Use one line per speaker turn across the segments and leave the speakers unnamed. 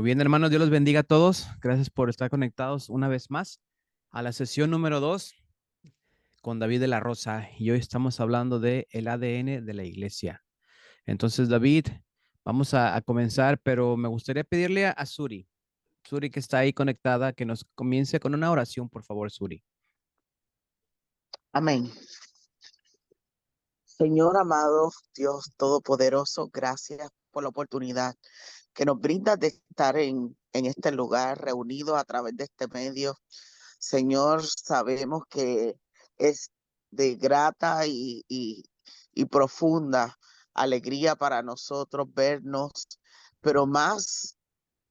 bien, hermanos, Dios los bendiga a todos. Gracias por estar conectados una vez más a la sesión número 2 con David de la Rosa. Y hoy estamos hablando de el ADN de la iglesia. Entonces, David, vamos a comenzar, pero me gustaría pedirle a Suri, Suri que está ahí conectada, que nos comience con una oración, por favor, Suri.
Amén. Señor amado, Dios Todopoderoso, gracias por la oportunidad que nos brindas de estar en este lugar reunidos a través de este medio. Señor, sabemos que es de grata y profunda alegría para nosotros vernos, pero más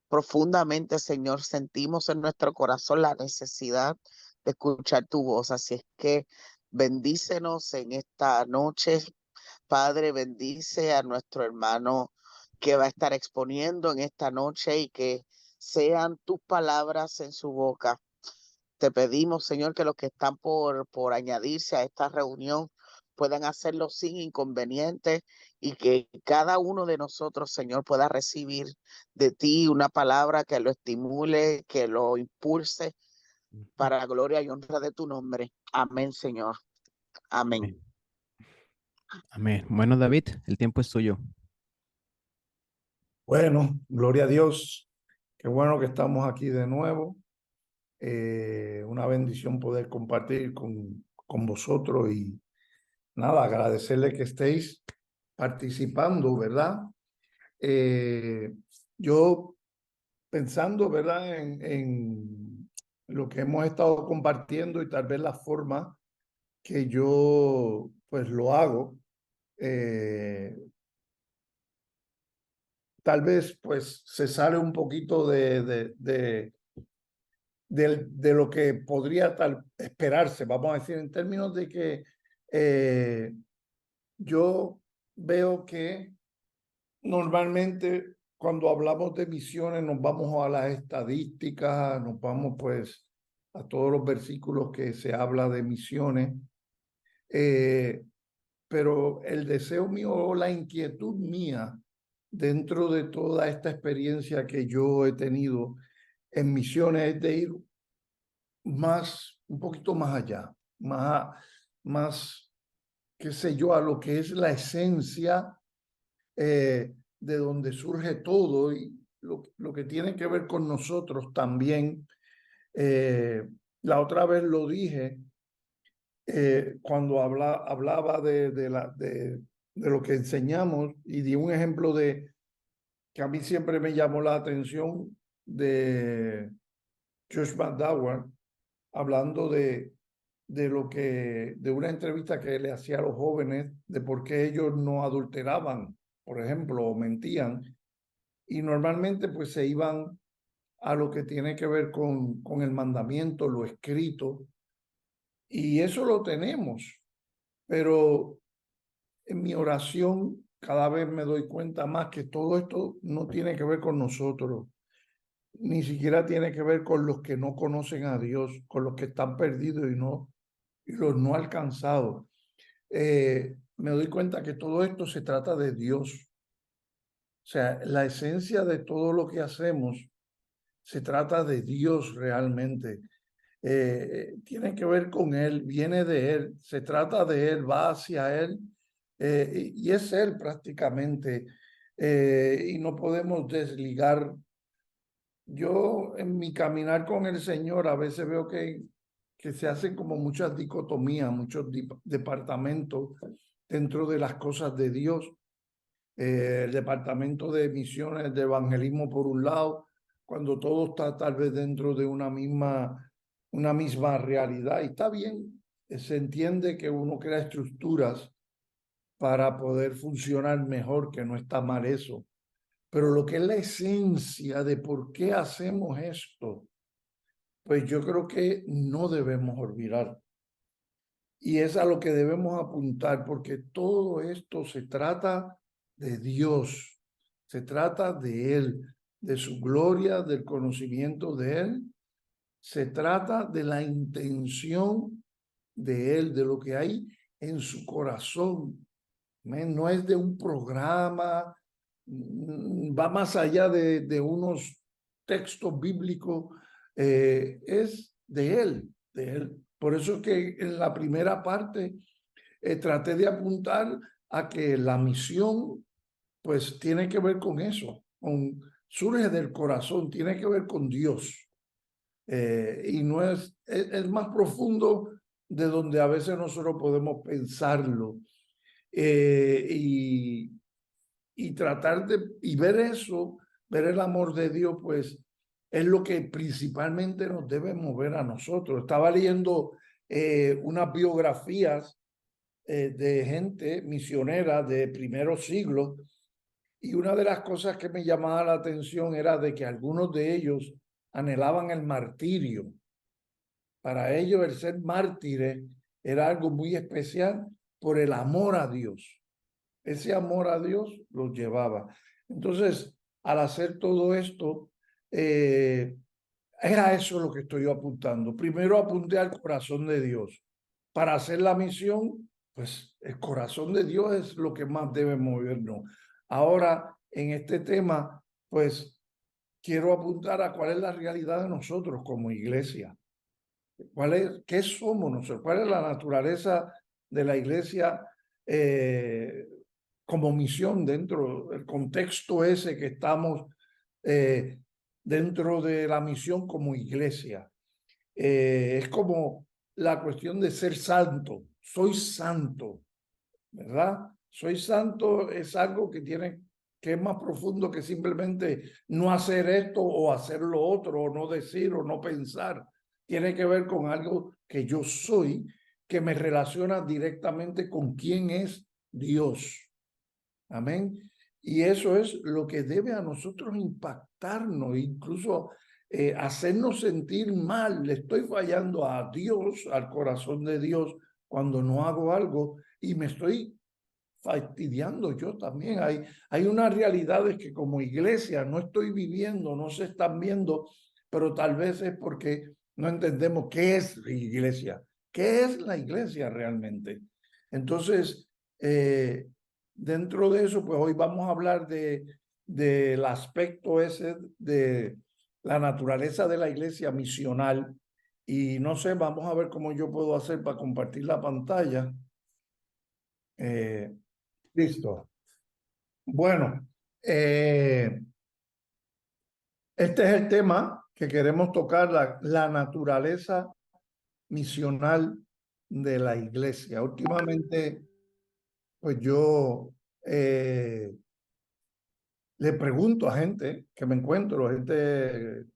profundamente, Señor, sentimos en nuestro corazón la necesidad de escuchar tu voz. Así es que bendícenos en esta noche. Padre, bendice a nuestro hermano que va a estar exponiendo en esta noche y que sean tus palabras en su boca. Te pedimos, Señor, que los que están por añadirse a esta reunión puedan hacerlo sin inconvenientes y que cada uno de nosotros, Señor, pueda recibir de ti una palabra que lo estimule, que lo impulse para la gloria y honra de tu nombre. Amén, Señor. Amén.
Amén. Amén. Bueno, David, el tiempo es tuyo.
Bueno, gloria a Dios. Qué bueno que estamos aquí de nuevo. Una bendición poder compartir con vosotros y nada, agradecerle que estéis participando, ¿verdad? Yo pensando, ¿verdad? En lo que hemos estado compartiendo y tal vez la forma que yo pues lo hago. Tal vez pues se sale un poquito de lo que podría esperarse, vamos a decir, en términos de que yo veo que normalmente cuando hablamos de misiones nos vamos a las estadísticas, nos vamos pues a todos los versículos que se habla de misiones, pero el deseo mío o la inquietud mía dentro de toda esta experiencia que yo he tenido en misiones es de ir un poquito más allá, más, qué sé yo, a lo que es la esencia de donde surge todo y lo que tiene que ver con nosotros también. La otra vez lo dije cuando hablaba de lo que enseñamos y di un ejemplo de que a mí siempre me llamó la atención de Josh McDowell, hablando de una entrevista que le hacía a los jóvenes de por qué ellos no adulteraban, por ejemplo, o mentían, y normalmente pues se iban a lo que tiene que ver con el mandamiento, lo escrito, y eso lo tenemos, pero en mi oración cada vez me doy cuenta más que todo esto no tiene que ver con nosotros, ni siquiera tiene que ver con los que no conocen a Dios, con los que están perdidos y los no alcanzados. Me doy cuenta que todo esto se trata de Dios. O sea, la esencia de todo lo que hacemos se trata de Dios realmente. Tiene que ver con Él, viene de Él, se trata de Él, va hacia Él y es Él prácticamente. Y no podemos desligar. Yo en mi caminar con el Señor a veces veo que se hacen como muchas dicotomías, muchos departamentos dentro de las cosas de Dios. El departamento de misiones, de evangelismo por un lado, cuando todo está tal vez dentro de una misma realidad. Y está bien, se entiende que uno crea estructuras para poder funcionar mejor, que no está mal eso. Pero lo que es la esencia de por qué hacemos esto, pues yo creo que no debemos olvidar. Y es a lo que debemos apuntar, porque todo esto se trata de Dios, se trata de Él, de su gloria, del conocimiento de Él, se trata de la intención de Él, de lo que hay en su corazón. No es de un programa, va más allá de unos textos bíblicos es de Él, de Él. Por eso es que en la primera parte traté de apuntar a que la misión pues tiene que ver con eso, surge del corazón, tiene que ver con Dios. Y no es más profundo de donde a veces nosotros podemos pensarlo. Y tratar y ver eso, ver el amor de Dios, pues es lo que principalmente nos debe mover a nosotros. Estaba leyendo unas biografías de gente misionera de primeros siglos, y una de las cosas que me llamaba la atención era de que algunos de ellos anhelaban el martirio. Para ellos el ser mártires era algo muy especial por el amor a Dios. Ese amor a Dios los llevaba. Entonces, al hacer todo esto, es a eso lo que estoy apuntando. Primero apunté al corazón de Dios. Para hacer la misión, pues el corazón de Dios es lo que más debe movernos. Ahora, en este tema, pues quiero apuntar a cuál es la realidad de nosotros como iglesia. ¿Qué somos nosotros? ¿Cuál es la naturaleza de la iglesia como misión dentro del contexto ese que estamos dentro de la misión como iglesia? Es como la cuestión de ser santo. Soy santo, ¿verdad? Soy santo es algo que es más profundo que simplemente no hacer esto o hacer lo otro, o no decir o no pensar. Tiene que ver con algo que yo soy, que me relaciona directamente con quién es Dios. Amén. Y eso es lo que debe a nosotros impactarnos, incluso hacernos sentir mal. Le estoy fallando a Dios, al corazón de Dios, cuando no hago algo, y me estoy fastidiando yo también. Hay unas realidades que como iglesia no estoy viviendo, no se están viendo, pero tal vez es porque no entendemos qué es la iglesia. ¿Qué es la iglesia realmente? Entonces, dentro de eso, pues hoy vamos a hablar del aspecto ese de la naturaleza de la iglesia misional. Y no sé, vamos a ver cómo yo puedo hacer para compartir la pantalla. Listo. Bueno, este es el tema que queremos tocar, la naturaleza misional de la iglesia. Últimamente, pues yo le pregunto a gente que me encuentro, gente,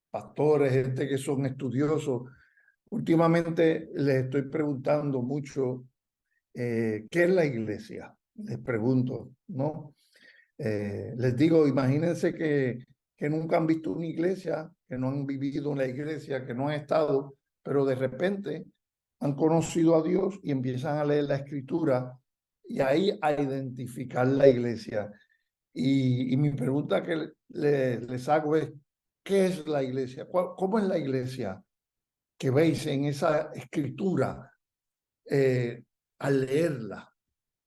pastores, gente que son estudiosos. Últimamente les estoy preguntando mucho ¿qué es la iglesia? Les pregunto, ¿no? Les digo, imagínense que nunca han visto una iglesia, que no han vivido en la iglesia, que no han estado, pero de repente han conocido a Dios y empiezan a leer la escritura y ahí a identificar la iglesia. Y mi pregunta que les hago es, ¿qué es la iglesia? ¿Cómo es la iglesia que veis en esa escritura al leerla?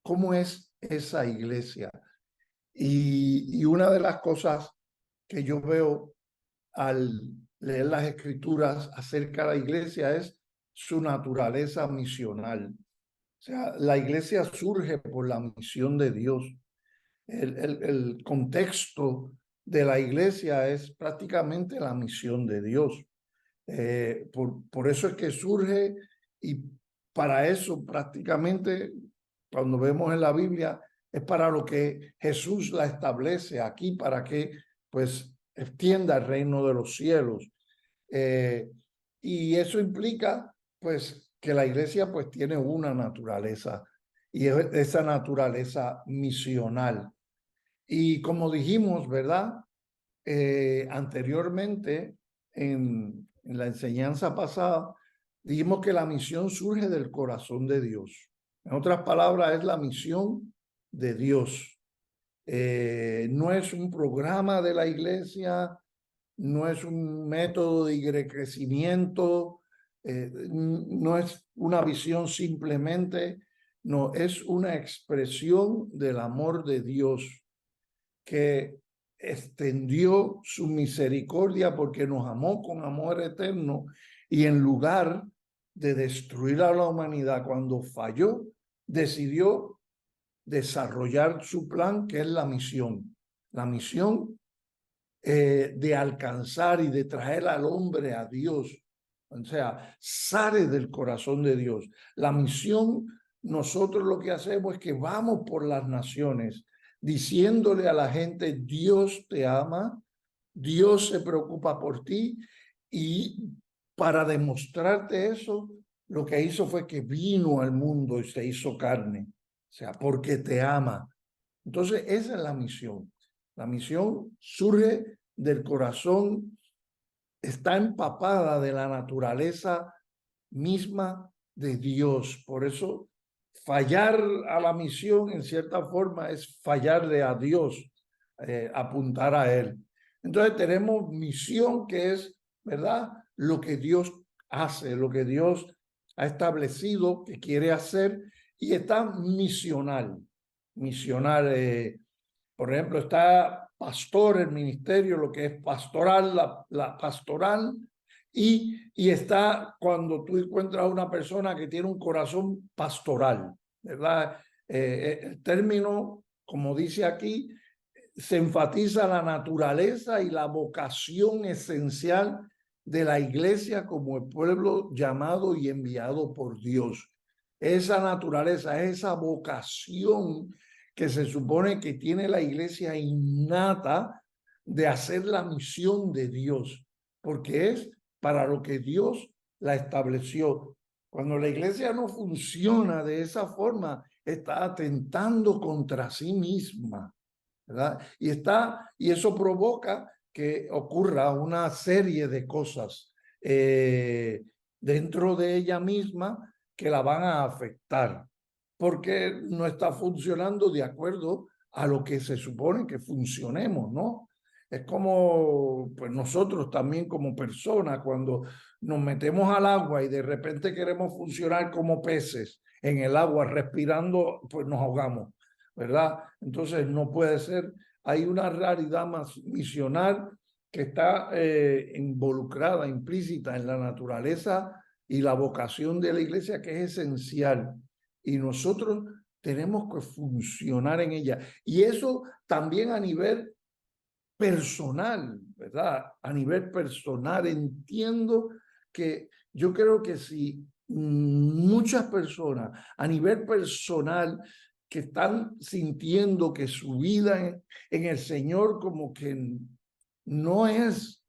¿Cómo es esa iglesia? Y una de las cosas que yo veo al leer las escrituras acerca de la iglesia es su naturaleza misional. O sea, la iglesia surge por la misión de Dios. El contexto de la iglesia es prácticamente la misión de Dios. Por eso es que surge, y para eso prácticamente cuando vemos en la Biblia es para lo que Jesús la establece aquí, para que pues extienda el reino de los cielos. Y eso implica pues que la iglesia pues tiene una naturaleza, y esa naturaleza misional. Y como dijimos, ¿verdad? Anteriormente, en la enseñanza pasada, dijimos que la misión surge del corazón de Dios. En otras palabras, es la misión de Dios. No es un programa de la iglesia, no es un método de crecimiento, no es una visión simplemente, no, es una expresión del amor de Dios que extendió su misericordia porque nos amó con amor eterno y en lugar de destruir a la humanidad cuando falló, decidió desarrollar su plan, que es la misión. La misión de alcanzar y de traer al hombre a Dios. O sea, sale del corazón de Dios. La misión, nosotros lo que hacemos es que vamos por las naciones diciéndole a la gente, Dios te ama, Dios se preocupa por ti, y para demostrarte eso, lo que hizo fue que vino al mundo y se hizo carne. O sea, porque te ama. Entonces, esa es la misión. La misión surge del corazón, está empapada de la naturaleza misma de Dios. Por eso, fallar a la misión, en cierta forma, es fallarle a Dios, apuntar a Él. Entonces, tenemos misión, que es, ¿verdad?, lo que Dios hace, lo que Dios ha establecido que quiere hacer, y está misional. Misional, por ejemplo, está pastor, el ministerio, lo que es pastoral, la pastoral, y está cuando tú encuentras a una persona que tiene un corazón pastoral, ¿verdad? El término, como dice aquí, se enfatiza la naturaleza y la vocación esencial de la iglesia como el pueblo llamado y enviado por Dios. Esa naturaleza, esa vocación que se supone que tiene la iglesia innata de hacer la misión de Dios, porque es para lo que Dios la estableció. Cuando la iglesia no funciona de esa forma, está atentando contra sí misma, ¿verdad? Y eso provoca que ocurra una serie de cosas dentro de ella misma que la van a afectar, porque no está funcionando de acuerdo a lo que se supone que funcionemos, ¿no? Es como pues nosotros también como personas, cuando nos metemos al agua y de repente queremos funcionar como peces en el agua respirando, pues nos ahogamos, ¿verdad? Entonces no puede ser. Hay una realidad más misional que está involucrada, implícita en la naturaleza y la vocación de la iglesia, que es esencial. Y nosotros tenemos que funcionar en ella. Y eso también a nivel personal, ¿verdad? A nivel personal entiendo que yo creo que si muchas personas a nivel personal que están sintiendo que su vida en el Señor como que no es,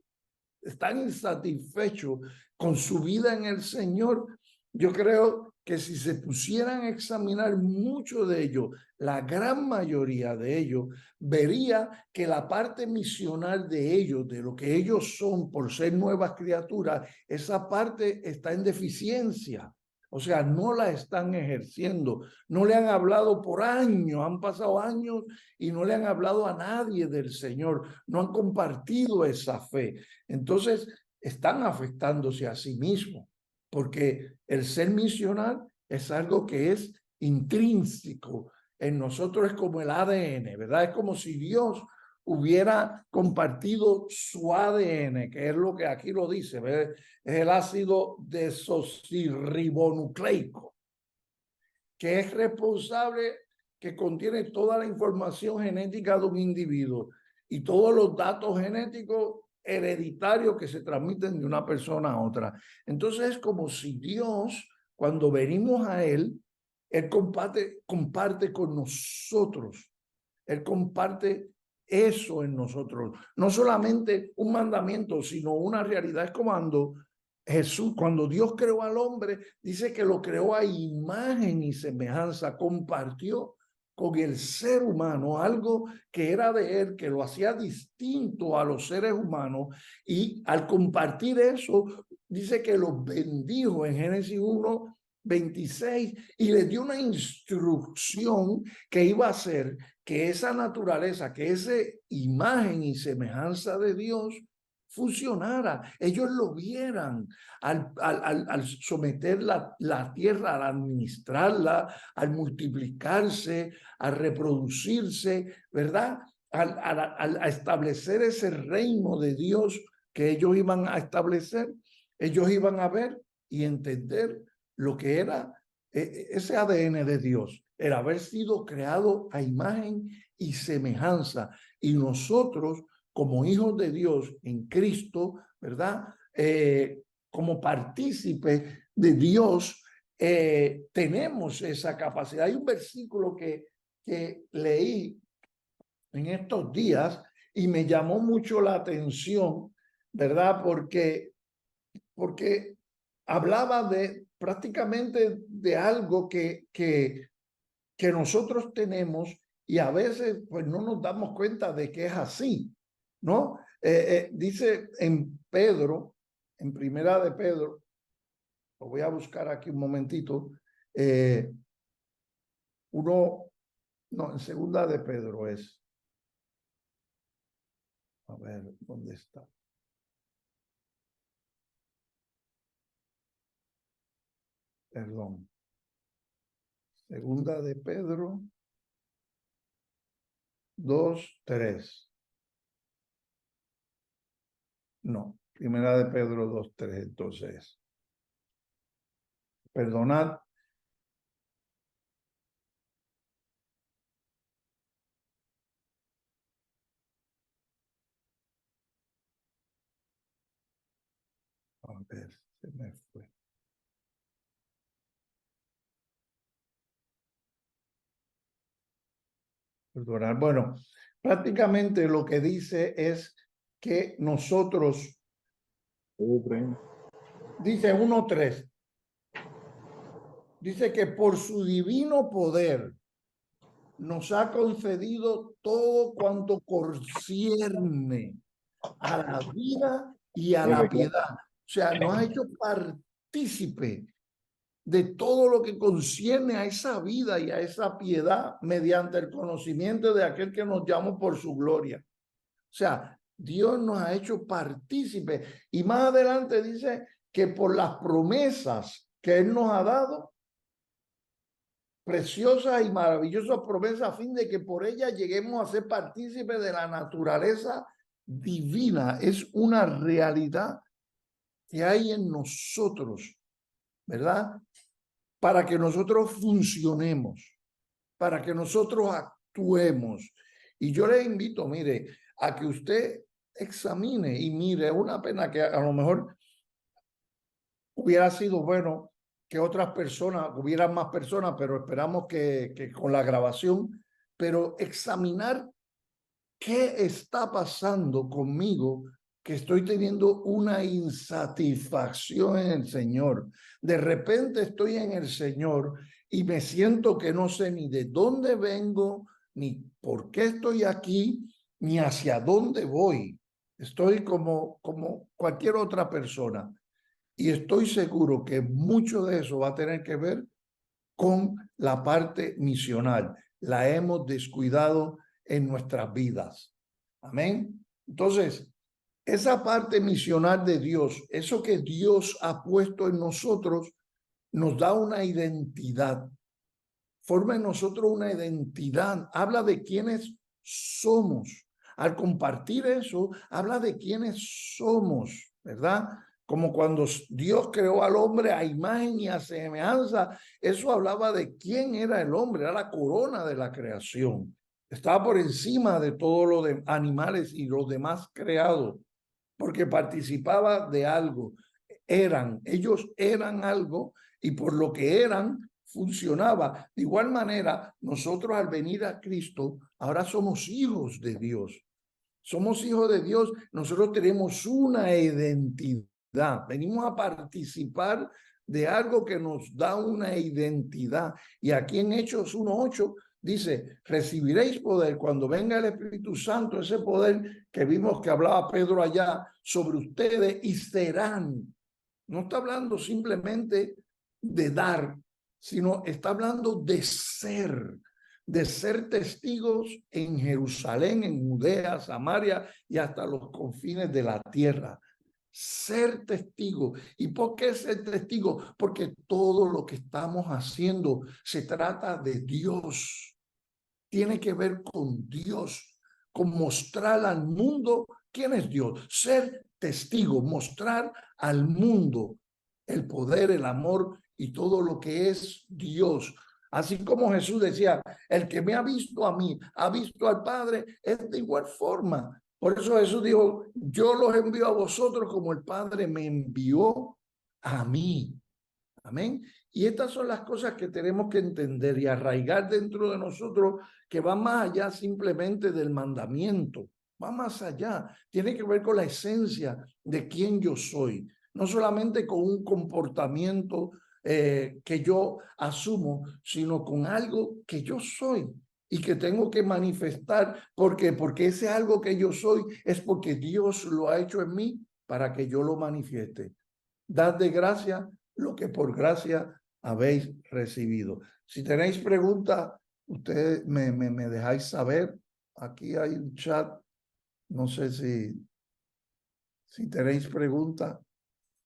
están insatisfechos con su vida en el Señor, yo creo que si se pusieran a examinar mucho de ellos, la gran mayoría de ellos, vería que la parte misional de ellos, de lo que ellos son por ser nuevas criaturas, esa parte está en deficiencia. O sea, no la están ejerciendo, no le han hablado por años, han pasado años y no le han hablado a nadie del Señor, no han compartido esa fe. Entonces, están afectándose a sí mismos, porque el ser misional es algo que es intrínseco en nosotros, es como el ADN, ¿verdad? Es como si Dios hubiera compartido su ADN, que es lo que aquí lo dice, ¿verdad? Es el ácido desoxirribonucleico, que es responsable, que contiene toda la información genética de un individuo y todos los datos genéticos hereditarios que se transmiten de una persona a otra. Entonces es como si Dios, cuando venimos a Él comparte con nosotros. Él comparte eso en nosotros. No solamente un mandamiento, sino una realidad. Es como Jesús, cuando Dios creó al hombre, dice que lo creó a imagen y semejanza, compartió con el ser humano algo que era de él, que lo hacía distinto a los seres humanos, y al compartir eso, dice que los bendijo en Génesis 1:26 y les dio una instrucción que iba a hacer que esa naturaleza, que esa imagen y semejanza de Dios funcionara, ellos lo vieran al someter la tierra, al administrarla, al multiplicarse, al reproducirse, ¿verdad? a establecer ese reino de Dios que ellos iban a establecer, ellos iban a ver y entender lo que era ese ADN de Dios, era haber sido creado a imagen y semejanza. Y nosotros, como hijos de Dios en Cristo, ¿verdad? Como partícipes de Dios, tenemos esa capacidad. Hay un versículo que leí en estos días y me llamó mucho la atención, ¿verdad? Porque hablaba de prácticamente de algo que nosotros tenemos y a veces pues no nos damos cuenta de que es así, ¿no? Dice en Pedro, en Primera de Pedro, lo voy a buscar aquí un momentito, en Segunda de Pedro es. A ver, ¿dónde está? Perdón. Segunda de Pedro 2:3. No, Primera de Pedro 2:3, entonces. Perdonad. A ver, se me fue. Perdonad. Bueno, prácticamente lo que dice es que nosotros, dice 1:3, dice que por su divino poder nos ha concedido todo cuanto concierne a la vida y a la piedad. O sea, nos ha hecho partícipe de todo lo que concierne a esa vida y a esa piedad mediante el conocimiento de aquel que nos llamó por su gloria. O sea, Dios nos ha hecho partícipe. Y más adelante dice que por las promesas que Él nos ha dado, preciosas y maravillosas promesas, a fin de que por ellas lleguemos a ser partícipes de la naturaleza divina. Es una realidad que hay en nosotros, ¿verdad? Para que nosotros funcionemos, para que nosotros actuemos. Y yo le invito, mire, a que usted examine y mire, una pena que a lo mejor hubiera sido bueno que otras personas, hubieran más personas, pero esperamos que con la grabación, pero examinar qué está pasando conmigo, que estoy teniendo una insatisfacción en el Señor. De repente estoy en el Señor y me siento que no sé ni de dónde vengo, ni por qué estoy aquí, ni hacia dónde voy. Estoy como cualquier otra persona. Y estoy seguro que mucho de eso va a tener que ver con la parte misional. La hemos descuidado en nuestras vidas. Amén. Entonces, esa parte misional de Dios, eso que Dios ha puesto en nosotros, nos da una identidad. Forma en nosotros una identidad. Habla de quiénes somos. Al compartir eso, habla de quiénes somos, ¿verdad? Como cuando Dios creó al hombre a imagen y a semejanza, eso hablaba de quién era el hombre, era la corona de la creación. Estaba por encima de todos los animales y los demás creados, porque participaba de algo. Ellos eran algo y por lo que eran, funcionaba. De igual manera, nosotros al venir a Cristo, ahora somos hijos de Dios. Somos hijos de Dios, nosotros tenemos una identidad. Venimos a participar de algo que nos da una identidad. Y aquí en Hechos 1:8 dice, recibiréis poder cuando venga el Espíritu Santo, ese poder que vimos que hablaba Pedro allá sobre ustedes, y serán. No está hablando simplemente de dar, sino está hablando de ser testigos en Jerusalén, en Judea, Samaria y hasta los confines de la tierra. Ser testigo. ¿Y por qué ser testigo? Porque todo lo que estamos haciendo se trata de Dios. Tiene que ver con Dios, con mostrar al mundo quién es Dios, ser testigo, mostrar al mundo el poder, el amor y todo lo que es Dios. Así como Jesús decía, el que me ha visto a mí, ha visto al Padre, es de igual forma. Por eso Jesús dijo, yo los envío a vosotros como el Padre me envió a mí. Amén. Y estas son las cosas que tenemos que entender y arraigar dentro de nosotros, que van más allá simplemente del mandamiento, va más allá, tiene que ver con la esencia de quién yo soy, no solamente con un comportamiento que yo asumo, sino con algo que yo soy y que tengo que manifestar. ¿Por qué? Porque ese algo que yo soy es porque Dios lo ha hecho en mí para que yo lo manifieste. Dad de gracia lo que por gracia habéis recibido. Si tenéis preguntas, ustedes me dejáis saber. Aquí hay un chat. No sé si tenéis preguntas.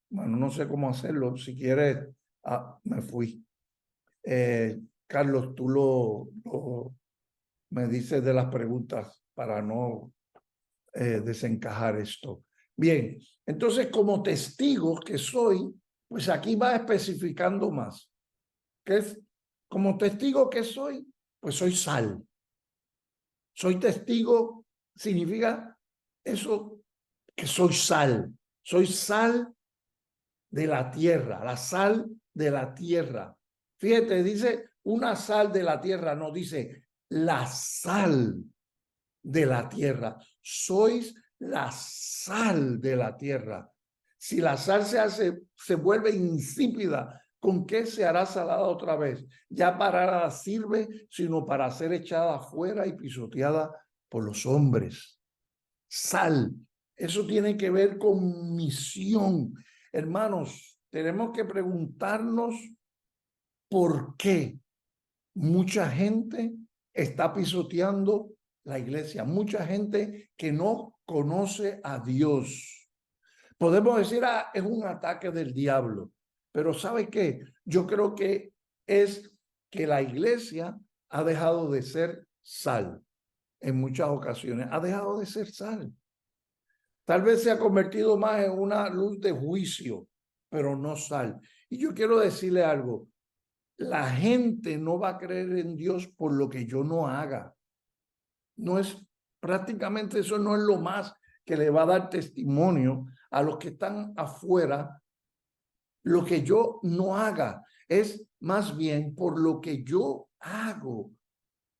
Bueno, no sé cómo hacerlo. Si quieres, me fui. Carlos, tú me dices de las preguntas para no desencajar esto. Bien, entonces como testigo que soy, pues aquí va especificando más. ¿Qué es? Como testigo que soy, pues soy sal. Soy testigo, significa eso, que soy sal. Soy sal de la tierra, la sal de la tierra. Fíjate, dice una sal de la tierra, no dice la sal de la tierra. Sois la sal de la tierra. Si la sal se vuelve insípida, ¿con qué se hará salada otra vez? Ya para nada sirve, sino para ser echada afuera y pisoteada por los hombres. Sal. Eso tiene que ver con misión. Hermanos, tenemos que preguntarnos por qué mucha gente está pisoteando la iglesia, mucha gente que no conoce a Dios. Podemos decir, es un ataque del diablo, pero ¿sabe qué? Yo creo que es que la iglesia ha dejado de ser sal en muchas ocasiones, ha dejado de ser sal. Tal vez se ha convertido más en una luz de juicio, pero no sal. Y yo quiero decirle algo, la gente no va a creer en Dios por lo que yo no haga. No es, prácticamente eso no es lo más que le va a dar testimonio a los que están afuera. Lo que yo no haga es más bien por lo que yo hago,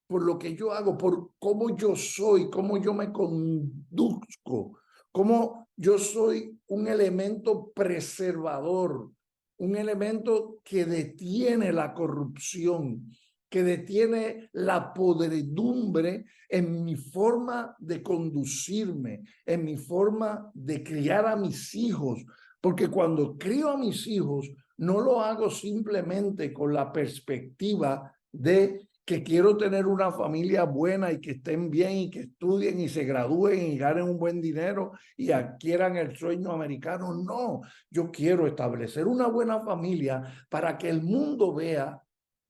por lo que yo hago, por cómo yo soy, cómo yo me conduzco, cómo yo soy un elemento preservador, un elemento que detiene la corrupción, que detiene la podredumbre en mi forma de conducirme, en mi forma de criar a mis hijos. Porque cuando crío a mis hijos, no lo hago simplemente con la perspectiva de que quiero tener una familia buena y que estén bien y que estudien y se gradúen y ganen un buen dinero y adquieran el sueño americano. No, yo quiero establecer una buena familia para que el mundo vea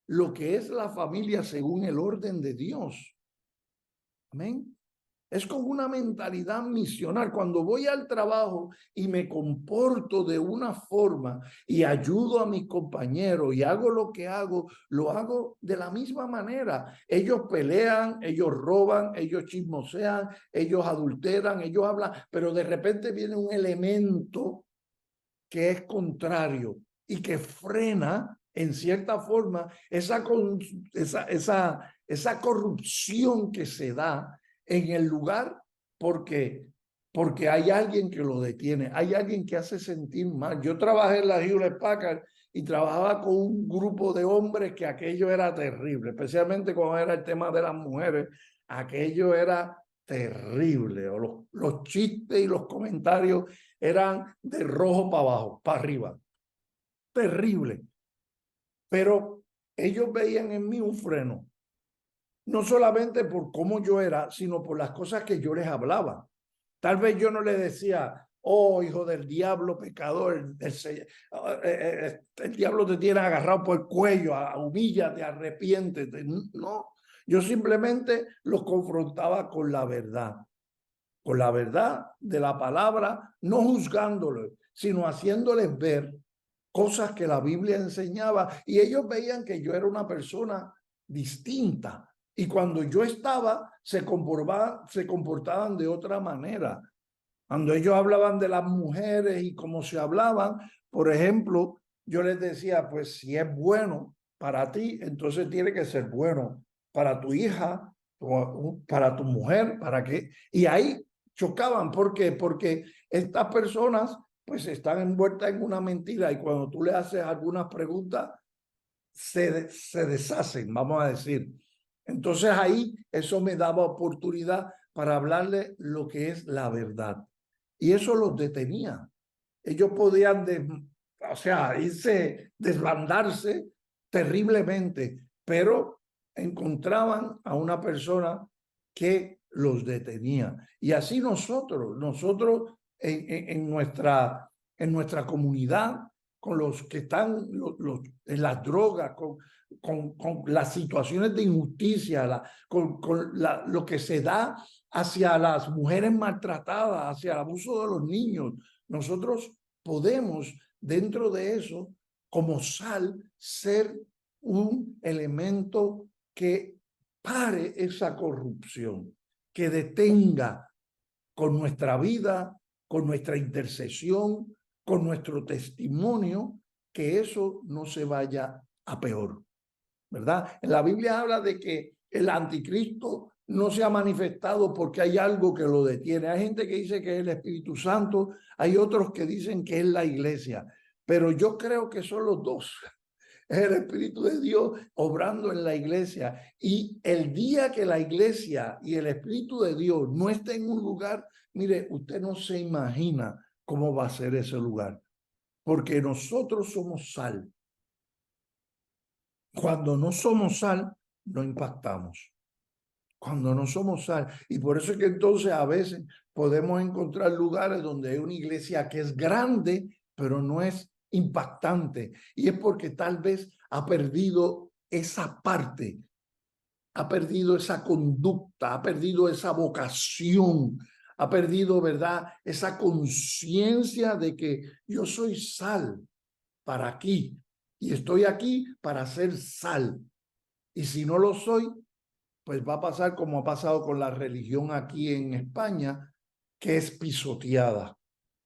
lo que es la familia según el orden de Dios. Amén. Es con una mentalidad misional. Cuando voy al trabajo y me comporto de una forma y ayudo a mis compañeros y hago lo que hago, lo hago de la misma manera. Ellos pelean, ellos roban, ellos chismosean, ellos adulteran, ellos hablan, pero de repente viene un elemento que es contrario y que frena en cierta forma esa corrupción que se da en el lugar porque hay alguien que lo detiene, hay alguien que hace sentir mal. Yo trabajé en la Hewlett Packard y trabajaba con un grupo de hombres que aquello era terrible, especialmente cuando era el tema de las mujeres, aquello era terrible, o los chistes y los comentarios eran de rojo para abajo, para arriba, terrible. Pero ellos veían en mí un freno, no solamente por cómo yo era, sino por las cosas que yo les hablaba. Tal vez yo no les decía, oh, hijo del diablo, pecador, el diablo te tiene agarrado por el cuello, humíllate, arrepiéntete. No, yo simplemente los confrontaba con la verdad de la palabra, no juzgándolos, sino haciéndoles ver cosas que la Biblia enseñaba, y ellos veían que yo era una persona distinta, y cuando yo estaba se comportaban de otra manera. Cuando ellos hablaban de las mujeres y cómo se hablaban, por ejemplo, yo les decía, pues si es bueno para ti, entonces tiene que ser bueno para tu hija, o para tu mujer, para qué. Y ahí chocaban. ¿Por qué? Porque estas personas pues están envueltas en una mentira, y cuando tú le haces algunas preguntas, se deshacen, vamos a decir. Entonces ahí eso me daba oportunidad para hablarle lo que es la verdad. Y eso los detenía. Ellos podían, o sea, irse, desbandarse terriblemente, pero encontraban a una persona que los detenía. Y así nosotros en nuestra comunidad, con los que están en las drogas, con las situaciones de injusticia, lo que se da hacia las mujeres maltratadas, hacia el abuso de los niños. Nosotros podemos, dentro de eso, como sal, ser un elemento que pare esa corrupción, que detenga con nuestra vida, con nuestra intercesión, con nuestro testimonio, que eso no se vaya a peor, ¿verdad? En la Biblia habla de que el anticristo no se ha manifestado porque hay algo que lo detiene. Hay gente que dice que es el Espíritu Santo, hay otros que dicen que es la iglesia, pero yo creo que son los dos. Es el Espíritu de Dios obrando en la iglesia. Y el día que la iglesia y el Espíritu de Dios no esté en un lugar, mire, usted no se imagina cómo va a ser ese lugar, porque nosotros somos sal. Cuando no somos sal, no impactamos. Cuando no somos sal. Y por eso es que entonces a veces podemos encontrar lugares donde hay una iglesia que es grande, pero no es impactante. Y es porque tal vez ha perdido esa parte, ha perdido esa conducta, ha perdido esa vocación, ha perdido, ¿verdad?, esa conciencia de que yo soy sal para aquí y estoy aquí para ser sal. Y si no lo soy, pues va a pasar como ha pasado con la religión aquí en España, que es pisoteada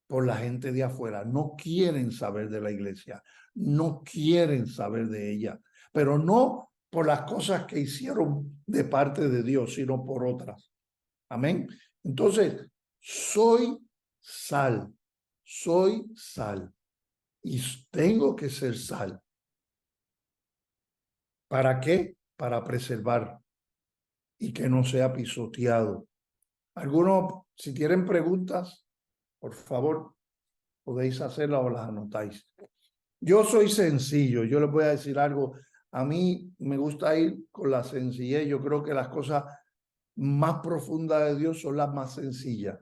por la gente de afuera. No quieren saber de la iglesia, no quieren saber de ella, pero no por las cosas que hicieron de parte de Dios, sino por otras. Amén. Entonces, soy sal y tengo que ser sal. ¿Para qué? Para preservar y que no sea pisoteado. Algunos, si tienen preguntas, por favor, podéis hacerlas o las anotáis. Yo soy sencillo, yo les voy a decir algo. A mí me gusta ir con la sencillez. Yo creo que las cosas más profundas de Dios son las más sencillas.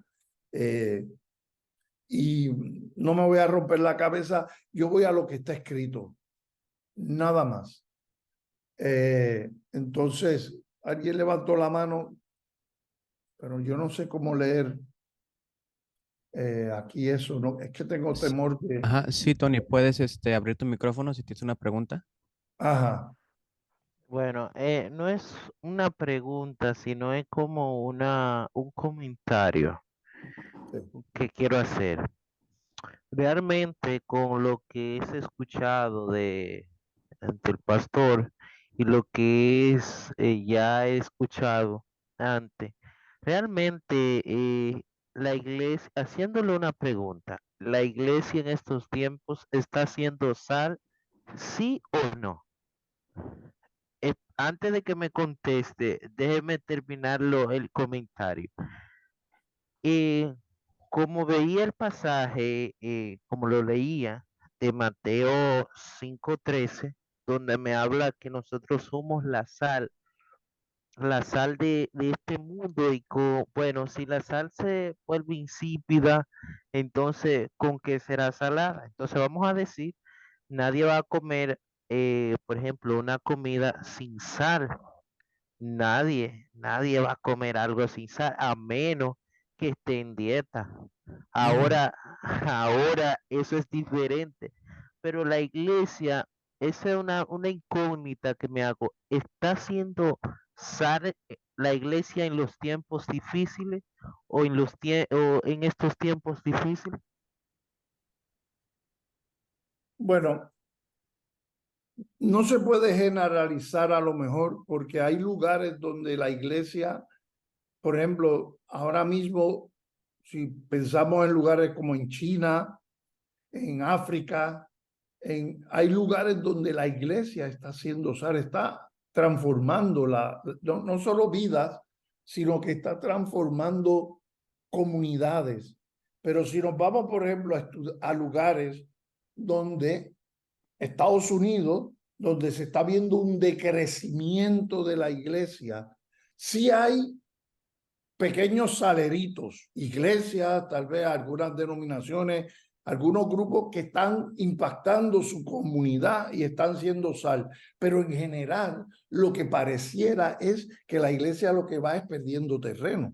Y no me voy a romper la cabeza, yo voy a lo que está escrito, nada más. Entonces, alguien levantó la mano, pero yo no sé cómo leer aquí eso, ¿no? Es que tengo temor de...
Ajá, sí, Tony, puedes abrir tu micrófono si tienes una pregunta.
Ajá.
Bueno, no es una pregunta, sino es como un comentario
Sí.
que quiero hacer. Realmente con lo que es escuchado ante el pastor y lo que es ya he escuchado antes, realmente la iglesia, haciéndole una pregunta, ¿la iglesia en estos tiempos está haciendo sal, sí o no? Antes de que me conteste, déjeme terminarlo el comentario. Eh, Como veía el pasaje, como lo leía, de Mateo 5:13, donde me habla que nosotros somos la sal la sal de este mundo y bueno, si la sal se vuelve insípida, entonces ¿con qué será salada? Entonces vamos a decir, nadie va a comer, por ejemplo, una comida sin sal. Nadie va a comer algo sin sal, a menos que esté en dieta. Ahora, ahora eso es diferente. Pero la iglesia, esa es una incógnita que me hago. ¿Está haciendo sal la iglesia en los tiempos difíciles o o en estos tiempos difíciles?
Bueno, no se puede generalizar a lo mejor porque hay lugares donde la iglesia, por ejemplo, ahora mismo, si pensamos en lugares como en China, en África, hay lugares donde la iglesia está haciendo sal, está transformando no solo vidas, sino que está transformando comunidades. Pero si nos vamos, por ejemplo, a lugares donde Estados Unidos, donde se está viendo un decrecimiento de la iglesia, sí hay pequeños saleritos, iglesias, tal vez algunas denominaciones, algunos grupos que están impactando su comunidad y están siendo sal. Pero en general, lo que pareciera es que la iglesia lo que va es perdiendo terreno.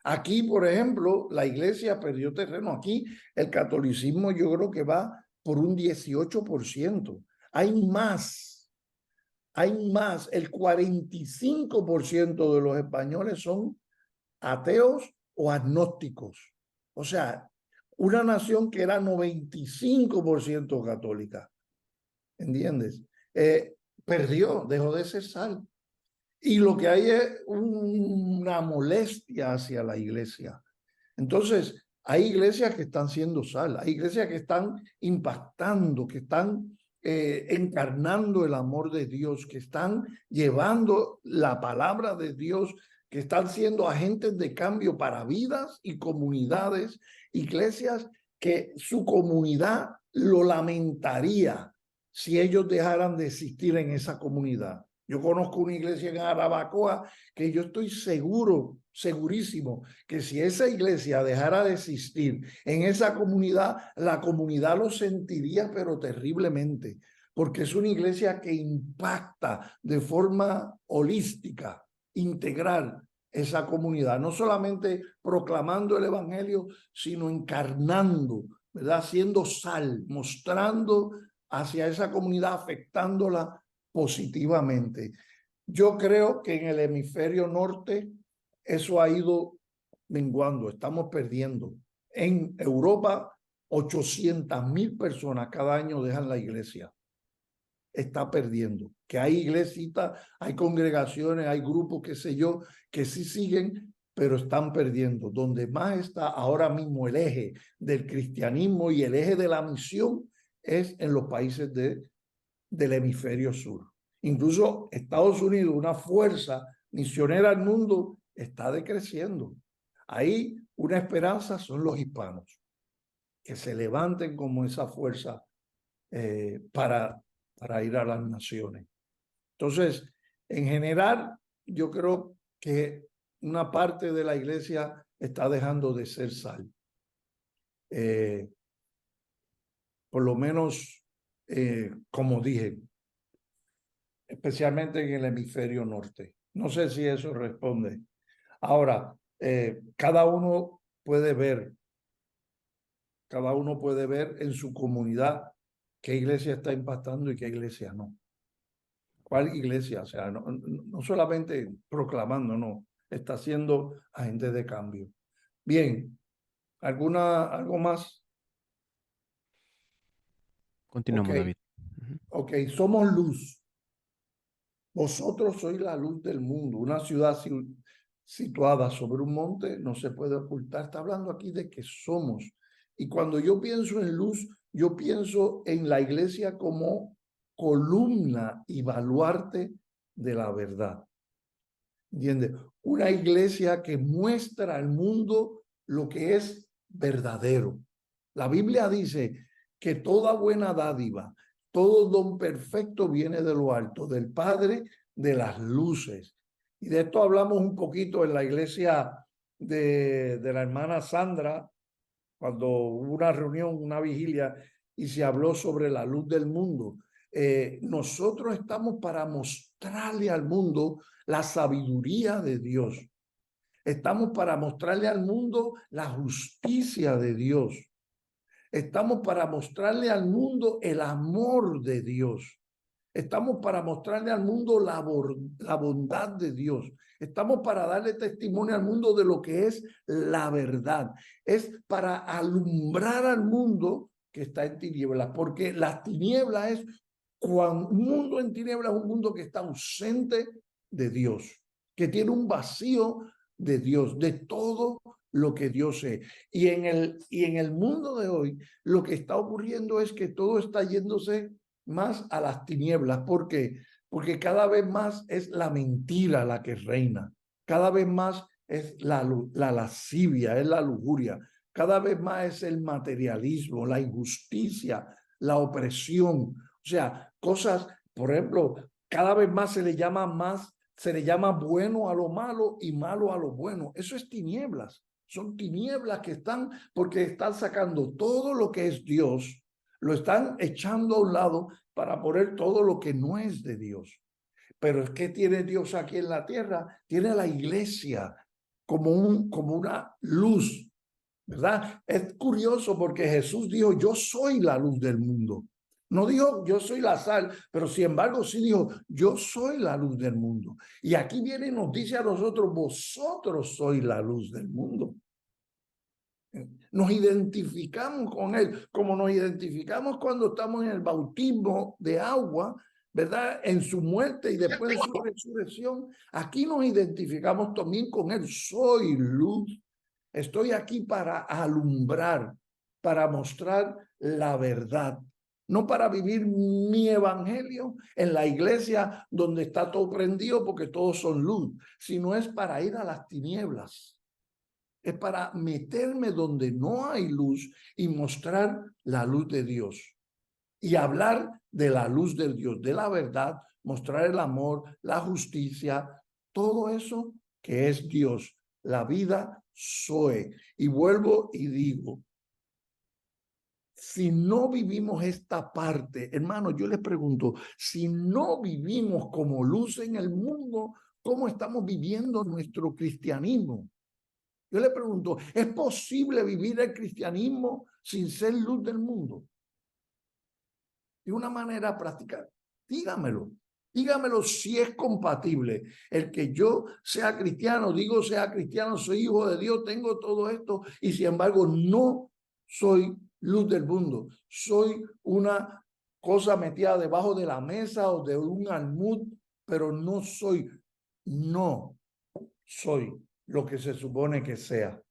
Aquí, por ejemplo, la iglesia perdió terreno. Aquí el catolicismo yo creo que va por un 18%. Hay más. El 45% de los españoles son ateos o agnósticos. O sea, una nación que era 95% católica, ¿entiendes? Perdió, dejó de ser sal. Y lo que hay es una molestia hacia la iglesia. Entonces, hay iglesias que están siendo sal, hay iglesias que están impactando, que están encarnando el amor de Dios, que están llevando la palabra de Dios, que están siendo agentes de cambio para vidas y comunidades, iglesias que su comunidad lo lamentaría si ellos dejaran de existir en esa comunidad. Yo conozco una iglesia en Arabacoa que yo estoy segurísimo, que si esa iglesia dejara de existir en esa comunidad, la comunidad lo sentiría, pero terriblemente, porque es una iglesia que impacta de forma holística, integral, esa comunidad, no solamente proclamando el evangelio, sino encarnando, ¿verdad? Siendo sal, mostrando hacia esa comunidad, afectándola positivamente. Yo creo que en el hemisferio norte eso ha ido menguando, estamos perdiendo. En Europa, 800,000 personas cada año dejan la iglesia. Está perdiendo. Que hay iglesitas, hay congregaciones, hay grupos, qué sé yo, que sí siguen, pero están perdiendo. Donde más está ahora mismo el eje del cristianismo y el eje de la misión es en los países del hemisferio sur. Incluso Estados Unidos, una fuerza misionera al mundo, está decreciendo. Ahí una esperanza son los hispanos, que se levanten como esa fuerza para ir a las naciones. Entonces, en general, yo creo que una parte de la iglesia está dejando de ser sal. Por lo menos, como dije, especialmente en el hemisferio norte. No sé si eso responde. Ahora, cada uno puede ver en su comunidad qué iglesia está impactando y qué iglesia no. ¿Cuál iglesia? O sea, no solamente proclamando, no, está siendo agente de cambio. Bien, ¿algo más?
Continuamos,
Ok,
David.
ok, somos luz. Vosotros sois la luz del mundo. Una ciudad situada sobre un monte no se puede ocultar. Está hablando aquí de que somos. Y cuando yo pienso en luz, yo pienso en la iglesia como columna y baluarte de la verdad. ¿Entiendes? Una iglesia que muestra al mundo lo que es verdadero. La Biblia dice que toda buena dádiva, todo don perfecto viene de lo alto, del Padre de las luces, Y de esto hablamos un poquito en la iglesia de la hermana Sandra, cuando hubo una reunión, una vigilia, y se habló sobre la luz del mundo. Nosotros estamos para mostrarle al mundo la sabiduría de Dios. Estamos para mostrarle al mundo la justicia de Dios. Estamos para mostrarle al mundo el amor de Dios. Estamos para mostrarle al mundo la bondad de Dios. Estamos para darle testimonio al mundo de lo que es la verdad. Es para alumbrar al mundo que está en tinieblas, porque las tinieblas es cuando un mundo en tinieblas es un mundo que está ausente de Dios, que tiene un vacío de Dios, de todo lo que Dios es. Y en el mundo de hoy, lo que está ocurriendo es que todo está yéndose más a las tinieblas. ¿Por qué? Porque cada vez más es la mentira la que reina. Cada vez más es la lascivia, es la lujuria. Cada vez más es el materialismo, la injusticia, la opresión. O sea, cosas, por ejemplo, cada vez más se le llama bueno a lo malo y malo a lo bueno. Eso es tinieblas. Son tinieblas que están, porque están sacando todo lo que es Dios, lo están echando a un lado para poner todo lo que no es de Dios. Pero es que tiene Dios aquí en la tierra, tiene la iglesia como una luz, ¿verdad? Es curioso porque Jesús dijo, yo soy la luz del mundo. No dijo, yo soy la sal, pero sin embargo sí dijo, yo soy la luz del mundo. Y aquí viene y nos dice a nosotros, vosotros sois la luz del mundo. Nos identificamos con Él, como nos identificamos cuando estamos en el bautismo de agua, ¿verdad? En su muerte y después de su resurrección. Aquí nos identificamos también con Él. Soy luz. Estoy aquí para alumbrar, para mostrar la verdad. No para vivir mi evangelio en la iglesia donde está todo prendido porque todos son luz, sino es para ir a las tinieblas. Es para meterme donde no hay luz y mostrar la luz de Dios. Y hablar de la luz de Dios, de la verdad, mostrar el amor, la justicia, todo eso que es Dios, la vida Zoe. Y vuelvo y digo, si no vivimos esta parte, hermano, yo les pregunto, si no vivimos como luz en el mundo, ¿cómo estamos viviendo nuestro cristianismo? Yo le pregunto, ¿es posible vivir el cristianismo sin ser luz del mundo? De una manera práctica, dígamelo. Dígamelo si es compatible el que yo sea cristiano, digo sea cristiano, soy hijo de Dios, tengo todo esto y sin embargo no soy luz del mundo. Soy una cosa metida debajo de la mesa o de un almud, pero no soy lo que se supone que sea.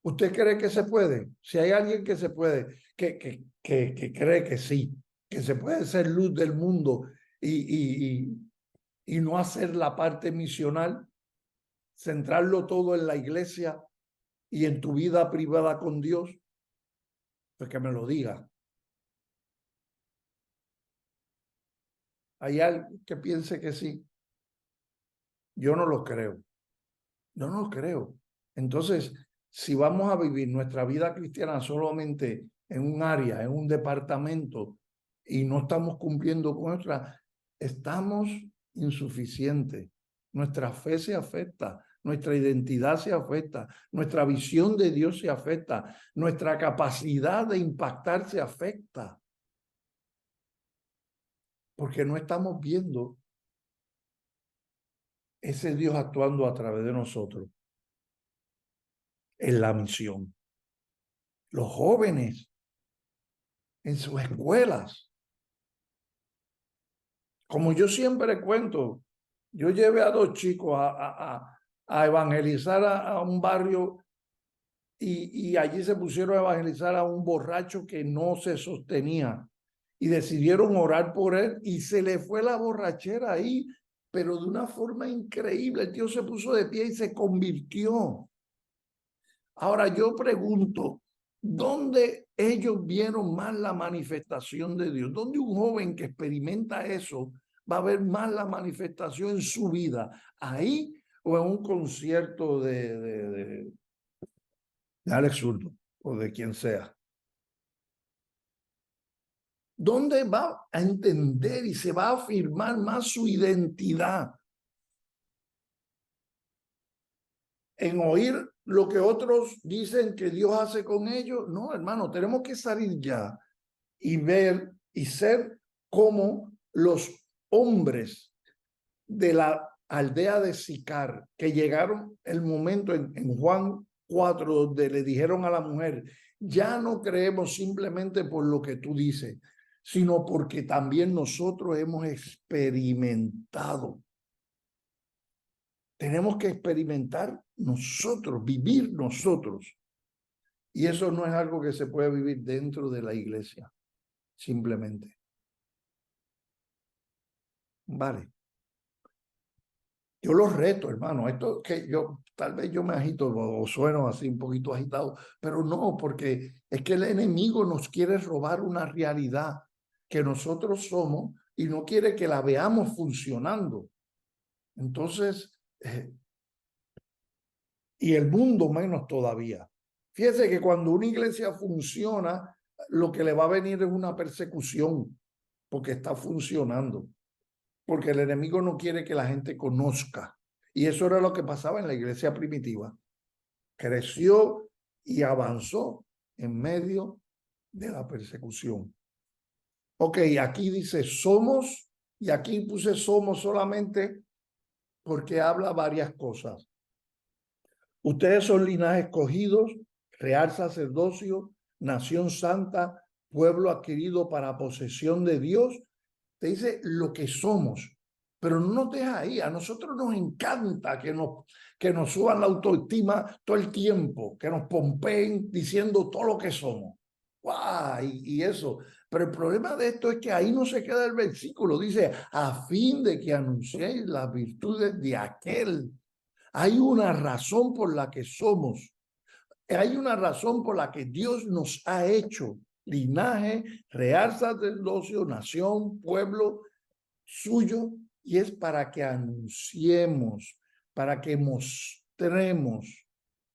¿Usted cree que se puede? Si hay alguien que se puede, que cree que sí, que se puede ser luz del mundo y no hacer la parte misional, centrarlo todo en la iglesia y en tu vida privada con Dios, pues que me lo diga. ¿Hay alguien que piense que sí? Yo no lo creo. Yo no lo creo. Entonces, si vamos a vivir nuestra vida cristiana solamente en un área, en un departamento, y no estamos cumpliendo con nuestra, estamos insuficientes. Nuestra fe se afecta, nuestra identidad se afecta, nuestra visión de Dios se afecta, nuestra capacidad de impactar se afecta. Porque no estamos viendo ese Dios actuando a través de nosotros en la misión. Los jóvenes en sus escuelas. Como yo siempre cuento, yo llevé a 2 chicos a evangelizar a un barrio y allí se pusieron a evangelizar a un borracho que no se sostenía y decidieron orar por él y se le fue la borrachera ahí, pero de una forma increíble. El tío se puso de pie y se convirtió. Ahora yo pregunto, ¿dónde ellos vieron más la manifestación de Dios? ¿Dónde un joven que experimenta eso va a haber más la manifestación en su vida, ahí o en un concierto de Alex Zurdo o de quien sea. ¿Dónde va a entender y se va a afirmar más su identidad? ¿En oír lo que otros dicen que Dios hace con ellos? No, hermano, tenemos que salir ya y ver y ser como los hombres de la aldea de Sicar, que llegaron el momento en Juan 4, donde le dijeron a la mujer, ya no creemos simplemente por lo que tú dices, sino porque también nosotros hemos experimentado. Tenemos que experimentar nosotros, vivir nosotros. Y eso no es algo que se puede vivir dentro de la iglesia, simplemente. Vale. Yo los reto, hermano. Esto que yo, tal vez yo me agito o sueno así un poquito agitado, pero no, porque es que el enemigo nos quiere robar una realidad que nosotros somos y no quiere que la veamos funcionando. Entonces, y el mundo menos todavía. Fíjese que cuando una iglesia funciona, lo que le va a venir es una persecución, porque está funcionando. Porque el enemigo no quiere que la gente conozca. Y eso era lo que pasaba en la iglesia primitiva. Creció y avanzó en medio de la persecución. Ok, aquí dice somos, y aquí puse somos solamente porque habla varias cosas. Ustedes son linajes escogidos, real sacerdocio, nación santa, pueblo adquirido para posesión de Dios. Te dice lo que somos, pero no nos deja ahí. A nosotros nos encanta que nos suban la autoestima todo el tiempo, que nos pompeen diciendo todo lo que somos. ¡Guau! Y eso. Pero el problema de esto es que ahí no se queda el versículo. Dice, a fin de que anunciéis las virtudes de aquel. Hay una razón por la que somos. Hay una razón por la que Dios nos ha hecho linaje, real sacerdocio, nación, pueblo suyo, y es para que anunciemos, para que mostremos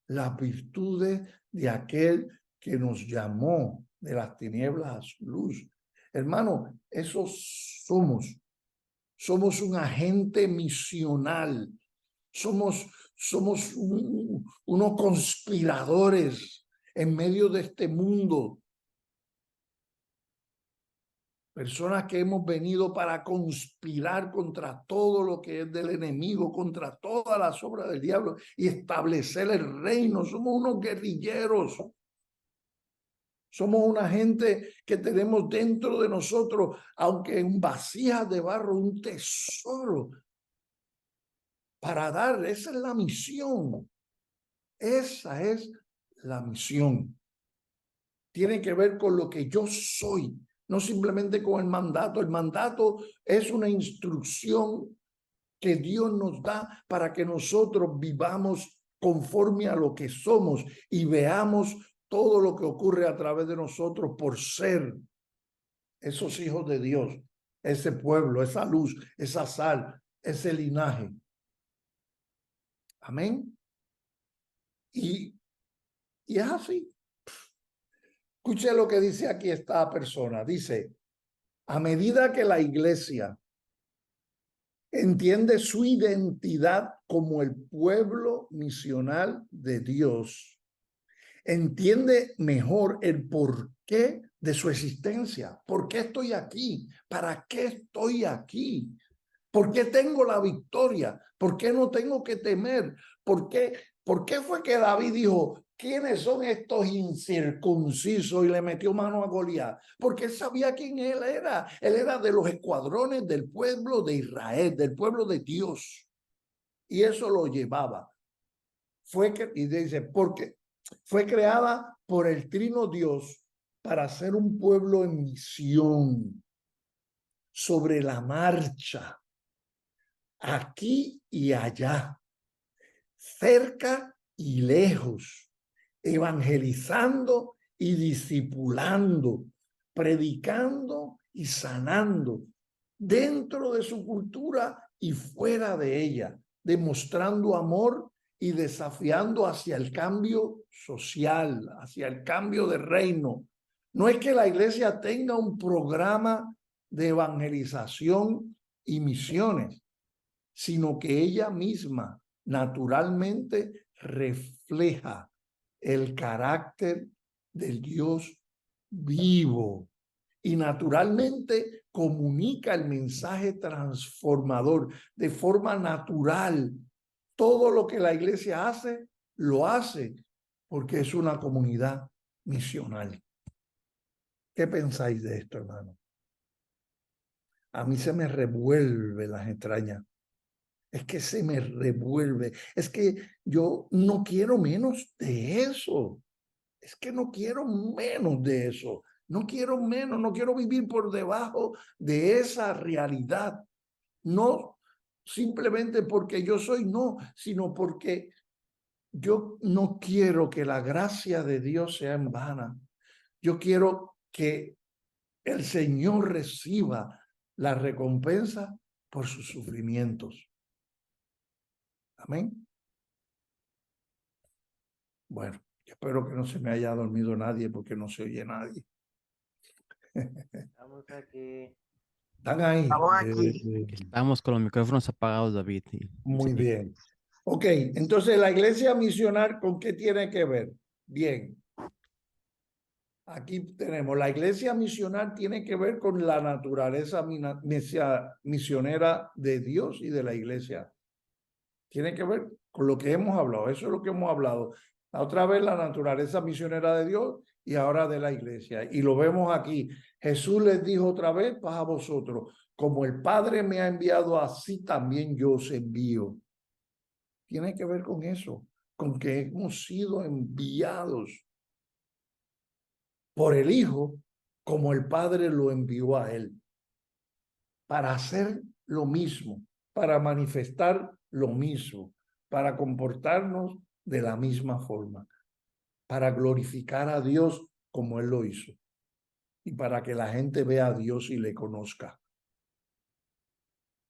las virtudes de aquel que nos llamó de las tinieblas a su luz. Hermano, esos somos un agente misional. Somos unos conspiradores en medio de este mundo. Personas que hemos venido para conspirar contra todo lo que es del enemigo, contra todas las obras del diablo y establecer el reino. Somos unos guerrilleros. Somos una gente que tenemos dentro de nosotros, aunque en vasijas de barro, un tesoro para dar. Esa es la misión. Esa es la misión. Tiene que ver con lo que yo soy, no simplemente con el mandato. El mandato es una instrucción que Dios nos da para que nosotros vivamos conforme a lo que somos y veamos todo lo que ocurre a través de nosotros por ser esos hijos de Dios, ese pueblo, esa luz, esa sal, ese linaje. Amén. Y es así. Escuche lo que dice aquí esta persona. Dice, a medida que la iglesia entiende su identidad como el pueblo misional de Dios, entiende mejor el porqué de su existencia. ¿Por qué estoy aquí? ¿Para qué estoy aquí? ¿Por qué tengo la victoria? ¿Por qué no tengo que temer? ¿Por qué fue que David dijo, ¿quiénes son estos incircuncisos? Y le metió mano a Goliat. Porque él sabía quién él era. Él era de los escuadrones del pueblo de Israel, del pueblo de Dios. Y eso lo llevaba. Y dice, porque fue creada por el Trino Dios para ser un pueblo en misión, sobre la marcha, aquí y allá, cerca y lejos, evangelizando y discipulando, predicando y sanando. dentro de su cultura y fuera de ella, demostrando amor y desafiando hacia el cambio social, hacia el cambio de reino. No es que la iglesia tenga un programa de evangelización y misiones, sino que ella misma naturalmente refleja el carácter del Dios vivo y naturalmente comunica el mensaje transformador de forma natural. Todo lo que la iglesia hace, lo hace porque es una comunidad misional. ¿Qué pensáis de esto, hermano? A mí se me revuelve las entrañas. Es que se me revuelve. Es que yo no quiero menos de eso. Es que no quiero menos de eso. No quiero menos, no quiero vivir por debajo de esa realidad. No simplemente porque yo soy, no, sino porque yo no quiero que la gracia de Dios sea en vana. Yo quiero que el Señor reciba la recompensa por sus sufrimientos. Amén. Bueno, espero que no se me haya dormido nadie porque no se oye nadie.
Estamos aquí.
Están ahí.
Estamos aquí.
Estamos con los micrófonos apagados, David.
Muy
Sí.
bien. Ok, entonces la iglesia misional, ¿con qué tiene que ver? Bien. Aquí tenemos, la iglesia misional tiene que ver con la naturaleza misionera de Dios y de la iglesia. Tiene que ver con lo que hemos hablado, eso es lo que hemos hablado. Otra vez la naturaleza misionera de Dios y ahora de la iglesia. Y lo vemos aquí. Jesús les dijo otra vez, paz a vosotros, como el Padre me ha enviado, así también yo os envío. Tiene que ver con eso, con que hemos sido enviados por el Hijo, como el Padre lo envió a él, para hacer lo mismo, para manifestar lo mismo, para comportarnos de la misma forma, para glorificar a Dios como él lo hizo y para que la gente vea a Dios y le conozca.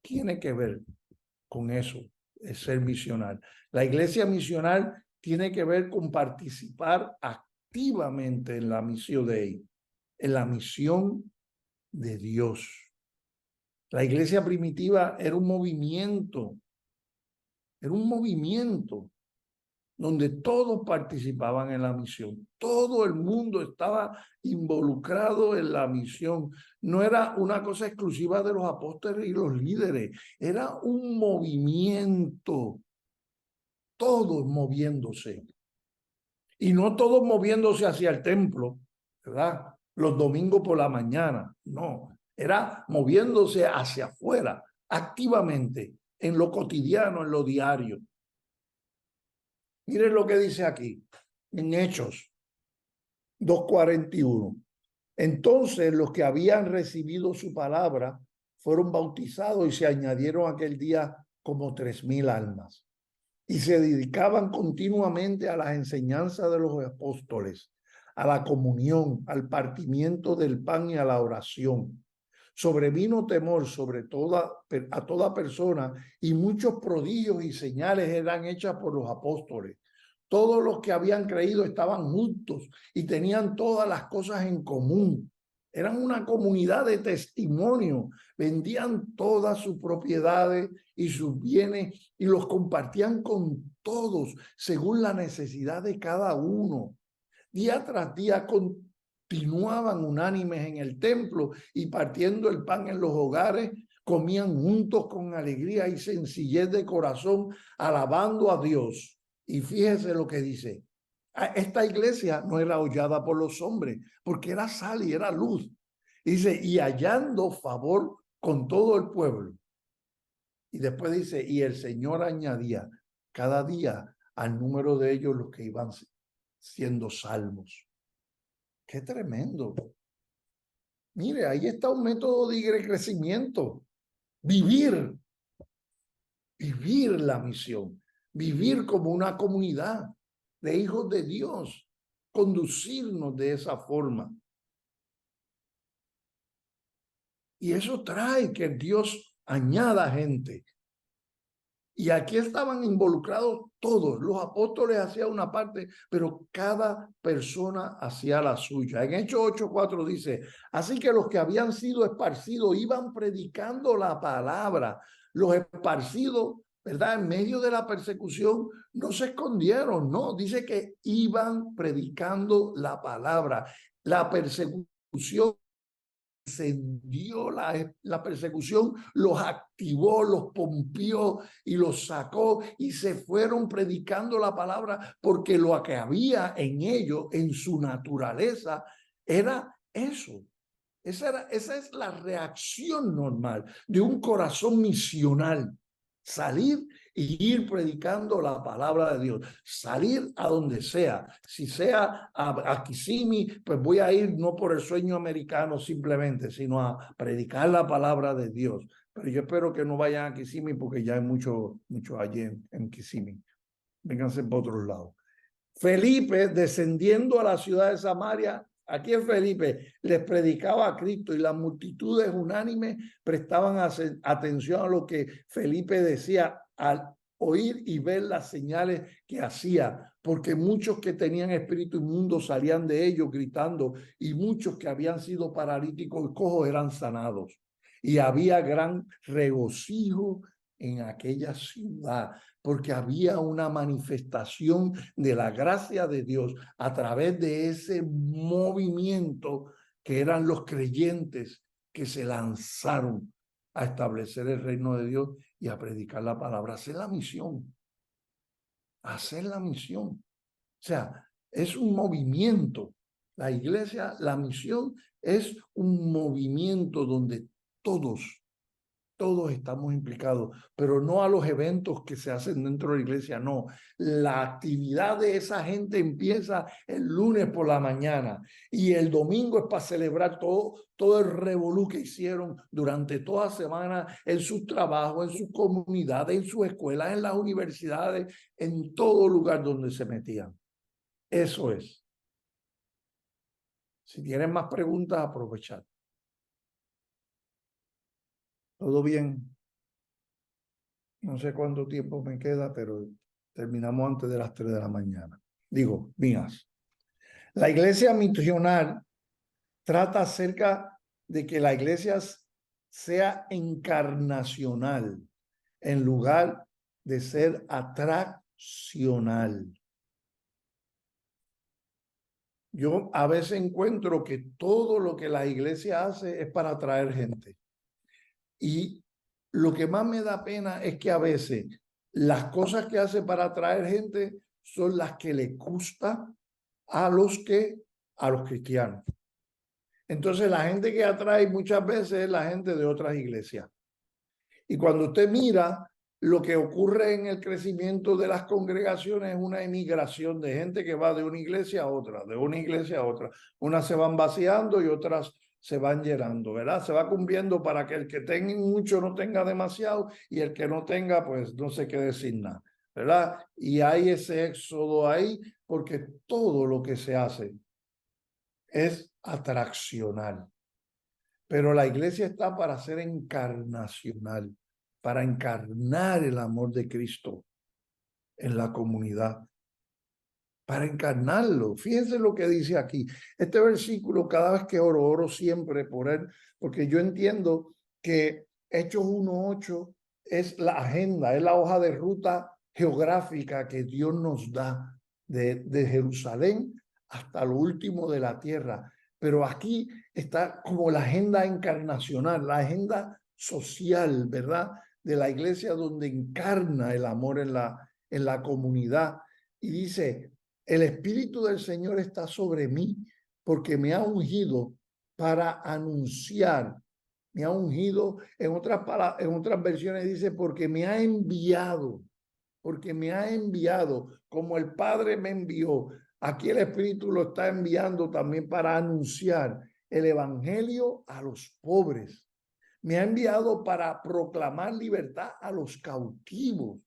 Tiene que ver con eso, es ser misional. La iglesia misional tiene que ver con participar activamente en la misión de él, en la misión de Dios. La iglesia primitiva era un movimiento donde todos participaban en la misión. Todo el mundo estaba involucrado en la misión. No era una cosa exclusiva de los apóstoles y los líderes, era un movimiento, todos moviéndose. Y no todos moviéndose hacia el templo, ¿verdad? Los domingos por la mañana, no. Era moviéndose hacia afuera, activamente, en lo cotidiano, en lo diario. Miren lo que dice aquí, en Hechos 2:41. Entonces los que habían recibido su palabra fueron bautizados y se añadieron aquel día como 3,000 almas. Y se dedicaban continuamente a las enseñanzas de los apóstoles, a la comunión, al partimiento del pan y a la oración. Sobrevino temor a toda persona y muchos prodigios y señales eran hechas por los apóstoles. Todos los que habían creído estaban juntos y tenían todas las cosas en común. Eran una comunidad de testimonio. Vendían todas sus propiedades y sus bienes y los compartían con todos según la necesidad de cada uno. Día tras día continuaban unánimes en el templo y partiendo el pan en los hogares, comían juntos con alegría y sencillez de corazón, alabando a Dios. Y fíjese lo que dice. Esta iglesia no era hollada por los hombres, porque era sal y era luz. Dice, y hallando favor con todo el pueblo. Y después dice, y el Señor añadía cada día al número de ellos los que iban siendo salvos. ¡Qué tremendo! Mire, ahí está un método de crecimiento. Vivir la misión. Vivir como una comunidad de hijos de Dios. Conducirnos de esa forma. Y eso trae que Dios añada gente. Y aquí estaban involucrados todos. Los apóstoles hacían una parte, pero cada persona hacía la suya. En Hechos 8:4 dice, así que los que habían sido esparcidos iban predicando la palabra. Los esparcidos, ¿verdad? En medio de la persecución no se escondieron, no. Dice que iban predicando la palabra. La persecución encendió la persecución, los activó, los pompió y los sacó y se fueron predicando la palabra porque lo que había en ellos, en su naturaleza, era eso. Esa es la reacción normal de un corazón misional. Salir y ir predicando la palabra de Dios. Salir a donde sea. Si sea a Kissimmee, pues voy a ir no por el sueño americano simplemente, sino a predicar la palabra de Dios. Pero yo espero que no vayan a Kissimmee porque ya hay mucho allí en Kissimmee. Vénganse por otros lados. Felipe, descendiendo a la ciudad de Samaria, aquí en Felipe, les predicaba a Cristo y las multitudes unánimes prestaban atención a lo que Felipe decía al oír y ver las señales que hacía, porque muchos que tenían espíritu inmundo salían de ellos gritando y muchos que habían sido paralíticos y cojos eran sanados. Y había gran regocijo en aquella ciudad, porque había una manifestación de la gracia de Dios a través de ese movimiento que eran los creyentes que se lanzaron a establecer el reino de Dios y a predicar la palabra, hacer la misión. Hacer la misión. O sea, es un movimiento. La iglesia, la misión es un movimiento donde todos estamos implicados, pero no a los eventos que se hacen dentro de la iglesia, no. La actividad de esa gente empieza el lunes por la mañana y el domingo es para celebrar todo el revolú que hicieron durante toda la semana en sus trabajos, en sus comunidades, en sus escuelas, en las universidades, en todo lugar donde se metían. Eso es. Si tienen más preguntas, aprovechad. ¿Todo bien? No sé cuánto tiempo me queda, pero terminamos antes de las 3 de la mañana. Digo, mías. La iglesia misional trata acerca de que la iglesia sea encarnacional en lugar de ser atraccional. Yo a veces encuentro que todo lo que la iglesia hace es para atraer gente. Y lo que más me da pena es que a veces las cosas que hace para atraer gente son las que le gusta a los cristianos. Entonces la gente que atrae muchas veces es la gente de otras iglesias. Y cuando usted mira lo que ocurre en el crecimiento de las congregaciones es una emigración de gente que va de una iglesia a otra, de una iglesia a otra. Unas se van vaciando y otras se van llenando, ¿verdad? Se va cumpliendo para que el que tenga mucho no tenga demasiado y el que no tenga, pues no se quede sin nada, ¿verdad? Y hay ese éxodo ahí porque todo lo que se hace es atraccional. Pero la iglesia está para ser encarnacional, para encarnar el amor de Cristo en la comunidad, para encarnarlo. Fíjense lo que dice aquí. Este versículo, cada vez que oro siempre por él, porque yo entiendo que Hechos 1:8 es la agenda, es la hoja de ruta geográfica que Dios nos da de Jerusalén hasta lo último de la tierra. Pero aquí está como la agenda encarnacional, la agenda social, ¿verdad? De la iglesia donde encarna el amor en la comunidad. Y dice, el Espíritu del Señor está sobre mí porque me ha ungido para anunciar. Me ha ungido, en otras versiones dice, porque me ha enviado como el Padre me envió. Aquí el Espíritu lo está enviando también para anunciar el evangelio a los pobres. Me ha enviado para proclamar libertad a los cautivos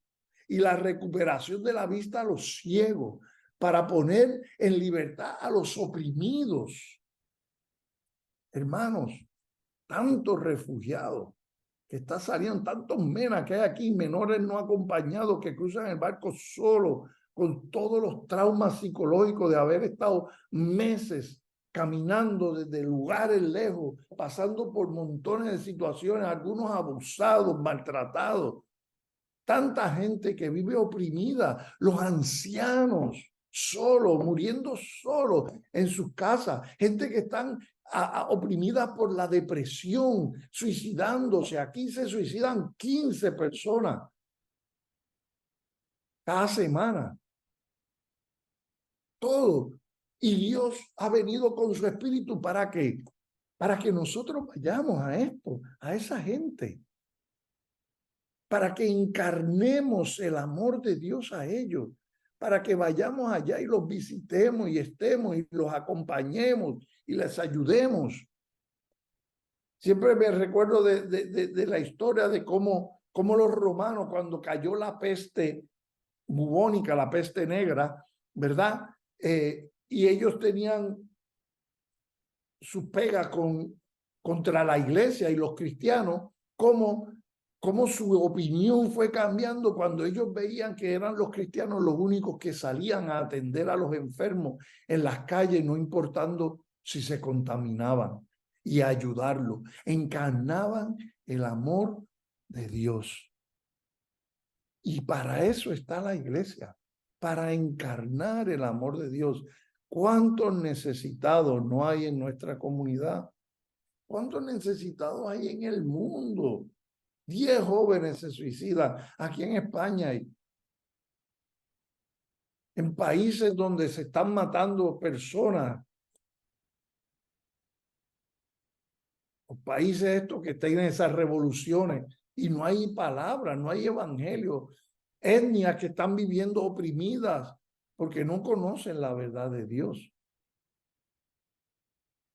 y la recuperación de la vista a los ciegos, para poner en libertad a los oprimidos. Hermanos, tantos refugiados que está saliendo, tantos menas que hay aquí, menores no acompañados que cruzan el barco solo, con todos los traumas psicológicos de haber estado meses caminando desde lugares lejos, pasando por montones de situaciones, algunos abusados, maltratados. Tanta gente que vive oprimida, los ancianos solos, muriendo solos en sus casas, gente que están oprimida por la depresión, suicidándose. Aquí se suicidan 15 personas cada semana. Todo. Y Dios ha venido con su espíritu ¿para qué? Para que nosotros vayamos a esto, a esa gente. Para que encarnemos el amor de Dios a ellos, para que vayamos allá y los visitemos y estemos y los acompañemos y les ayudemos. Siempre me recuerdo de la historia de cómo los romanos, cuando cayó la peste bubónica, la peste negra, ¿verdad? Y ellos tenían su pega contra la iglesia y los cristianos, cómo su opinión fue cambiando cuando ellos veían que eran los cristianos los únicos que salían a atender a los enfermos en las calles, no importando si se contaminaban, y a ayudarlos. Encarnaban el amor de Dios. Y para eso está la iglesia, para encarnar el amor de Dios. ¿Cuántos necesitados no hay en nuestra comunidad? ¿Cuántos necesitados hay en el mundo? 10 jóvenes se suicidan aquí en España y en países donde se están matando personas. Los países estos que tienen esas revoluciones y no hay palabras, no hay evangelio. Etnias que están viviendo oprimidas porque no conocen la verdad de Dios.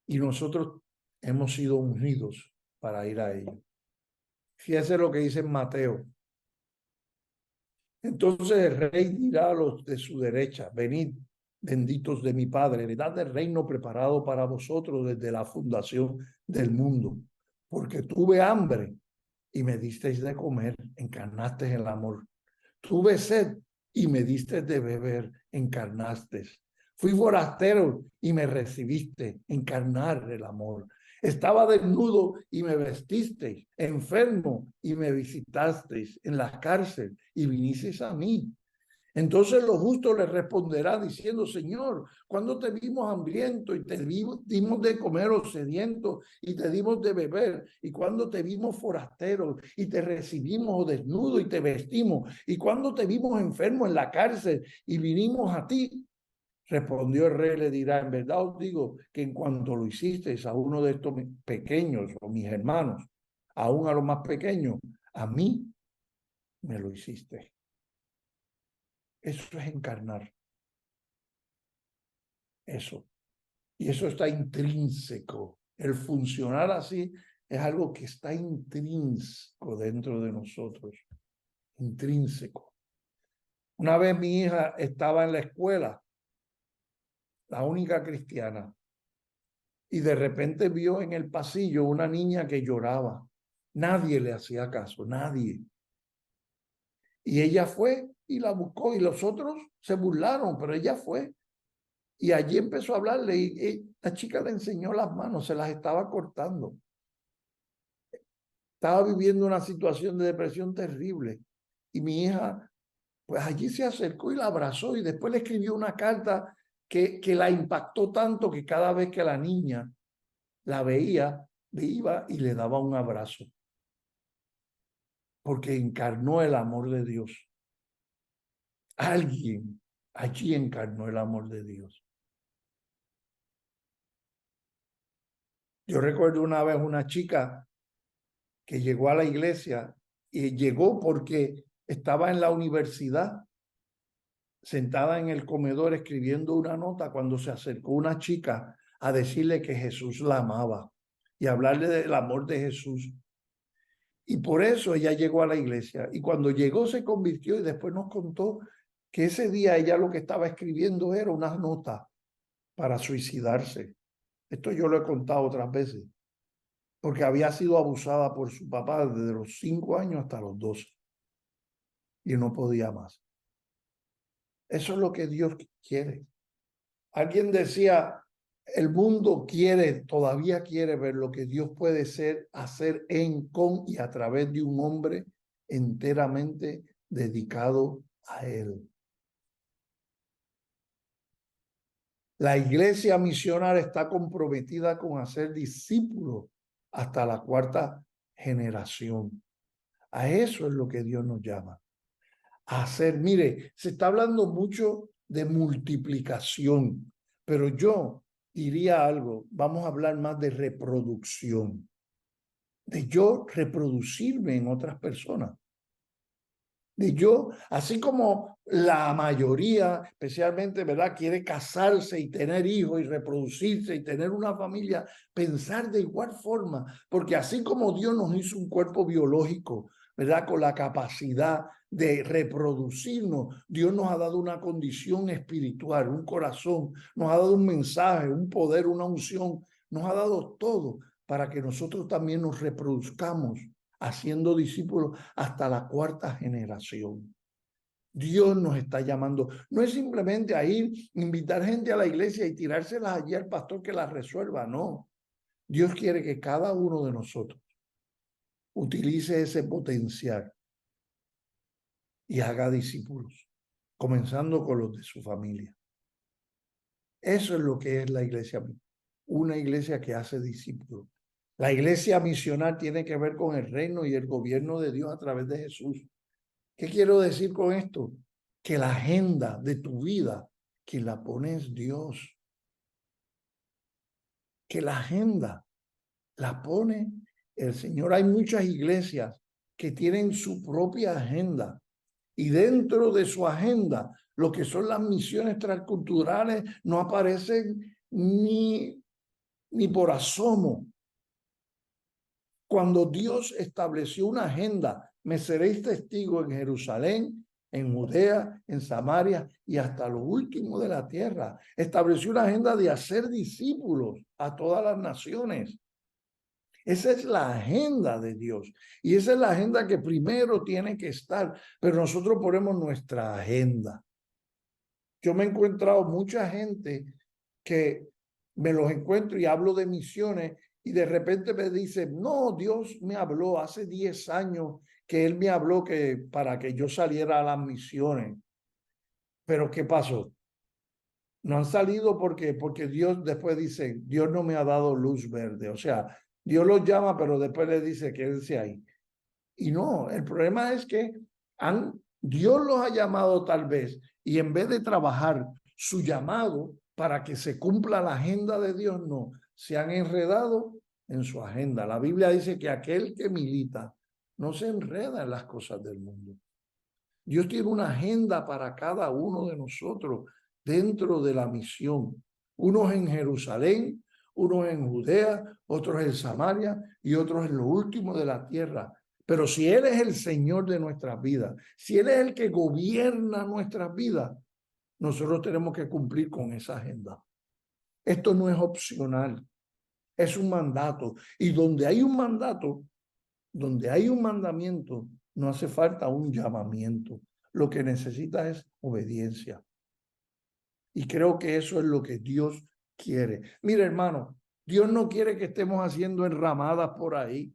Y nosotros hemos sido ungidos para ir a ellos. Fíjese lo que dice en Mateo. Entonces el rey dirá a los de su derecha: venid, benditos de mi Padre, heredad del reino preparado para vosotros desde la fundación del mundo. Porque tuve hambre y me disteis de comer, encarnasteis el amor. Tuve sed y me disteis de beber, encarnasteis. Fui forastero y me recibiste, encarnar el amor. Estaba desnudo y me vestisteis, enfermo y me visitasteis, en la cárcel y vinisteis a mí. Entonces los justos le responderá diciendo: Señor, ¿cuándo te vimos hambriento y te dimos de comer, o sediento y te dimos de beber? ¿Y cuándo te vimos forastero y te recibimos, o desnudo y te vestimos? ¿Y cuándo te vimos enfermo en la cárcel y vinimos a ti? Respondió el rey, le dirá: en verdad os digo que en cuanto lo hicisteis a uno de estos pequeños, o mis hermanos, aún a los más pequeños, a mí me lo hiciste. Eso es encarnar. Eso. Y eso está intrínseco. El funcionar así es algo que está intrínseco dentro de nosotros. Intrínseco. Una vez mi hija estaba en la escuela, la única cristiana, y de repente vio en el pasillo una niña que lloraba. Nadie le hacía caso, nadie. Y ella fue y la buscó, y los otros se burlaron, pero ella fue. Y allí empezó a hablarle y la chica le enseñó las manos, se las estaba cortando. Estaba viviendo una situación de depresión terrible. Y mi hija, pues allí se acercó y la abrazó, y después le escribió una carta que la impactó tanto que cada vez que la niña la veía, le iba y le daba un abrazo. Porque encarnó el amor de Dios. Alguien allí encarnó el amor de Dios. Yo recuerdo una vez una chica que llegó a la iglesia, y llegó porque estaba en la universidad, sentada en el comedor escribiendo una nota, cuando se acercó una chica a decirle que Jesús la amaba y hablarle del amor de Jesús. Y por eso ella llegó a la iglesia. Y cuando llegó se convirtió, y después nos contó que ese día ella lo que estaba escribiendo era una nota para suicidarse. Esto yo lo he contado otras veces. porque había sido abusada por su papá desde los 5 años hasta los 12 y no podía más. Eso es lo que Dios quiere. Alguien decía, el mundo todavía quiere ver lo que Dios puede hacer en, con y a través de un hombre enteramente dedicado a Él. La iglesia misional está comprometida con hacer discípulos hasta la 4ª generación. A eso es lo que Dios nos llama. A hacer, mire, se está hablando mucho de multiplicación, pero yo diría algo, vamos a hablar más de reproducción, de yo reproducirme en otras personas. De yo, así como la mayoría, especialmente, ¿verdad?, quiere casarse y tener hijos y reproducirse y tener una familia, pensar de igual forma, porque así como Dios nos hizo un cuerpo biológico, ¿verdad?, con la capacidad de reproducirnos, Dios nos ha dado una condición espiritual, un corazón, nos ha dado un mensaje, un poder, una unción, nos ha dado todo para que nosotros también nos reproduzcamos haciendo discípulos hasta la 4ª generación. Dios nos está llamando. No es simplemente a ir, invitar gente a la iglesia y tirárselas allí al pastor que las resuelva, no. Dios quiere que cada uno de nosotros utilice ese potencial y haga discípulos, comenzando con los de su familia. Eso es lo que es la iglesia, una iglesia que hace discípulos. La iglesia misional tiene que ver con el reino y el gobierno de Dios a través de Jesús. ¿Qué quiero decir con esto? Que la agenda de tu vida, que la pone Dios. Que la agenda la pone el Señor. Hay muchas iglesias que tienen su propia agenda. Y dentro de su agenda, lo que son las misiones transculturales no aparecen ni por asomo. Cuando Dios estableció una agenda, me seréis testigo en Jerusalén, en Judea, en Samaria y hasta lo último de la tierra. Estableció una agenda de hacer discípulos a todas las naciones. Esa es la agenda de Dios. Y esa es la agenda que primero tiene que estar. Pero nosotros ponemos nuestra agenda. Yo me he encontrado mucha gente que me los encuentro y hablo de misiones y de repente me dice, no, Dios me habló hace 10 años que Él me habló que para que yo saliera a las misiones. Pero ¿qué pasó? No han salido porque Dios después dice, Dios no me ha dado luz verde. O sea, Dios los llama, pero después le dice, quédense ahí. Y no, el problema es que Dios los ha llamado tal vez y en vez de trabajar su llamado para que se cumpla la agenda de Dios, no, se han enredado en su agenda. La Biblia dice que aquel que milita no se enreda en las cosas del mundo. Dios tiene una agenda para cada uno de nosotros dentro de la misión. Unos en Jerusalén, unos en Judea, otros en Samaria y otros en lo último de la tierra. Pero si Él es el Señor de nuestras vidas, si Él es el que gobierna nuestras vidas, nosotros tenemos que cumplir con esa agenda. Esto no es opcional, es un mandato. Y donde hay un mandato, donde hay un mandamiento, no hace falta un llamamiento. Lo que necesita es obediencia. Y creo que eso es lo que Dios quiere. Mire, hermano, Dios no quiere que estemos haciendo enramadas por ahí.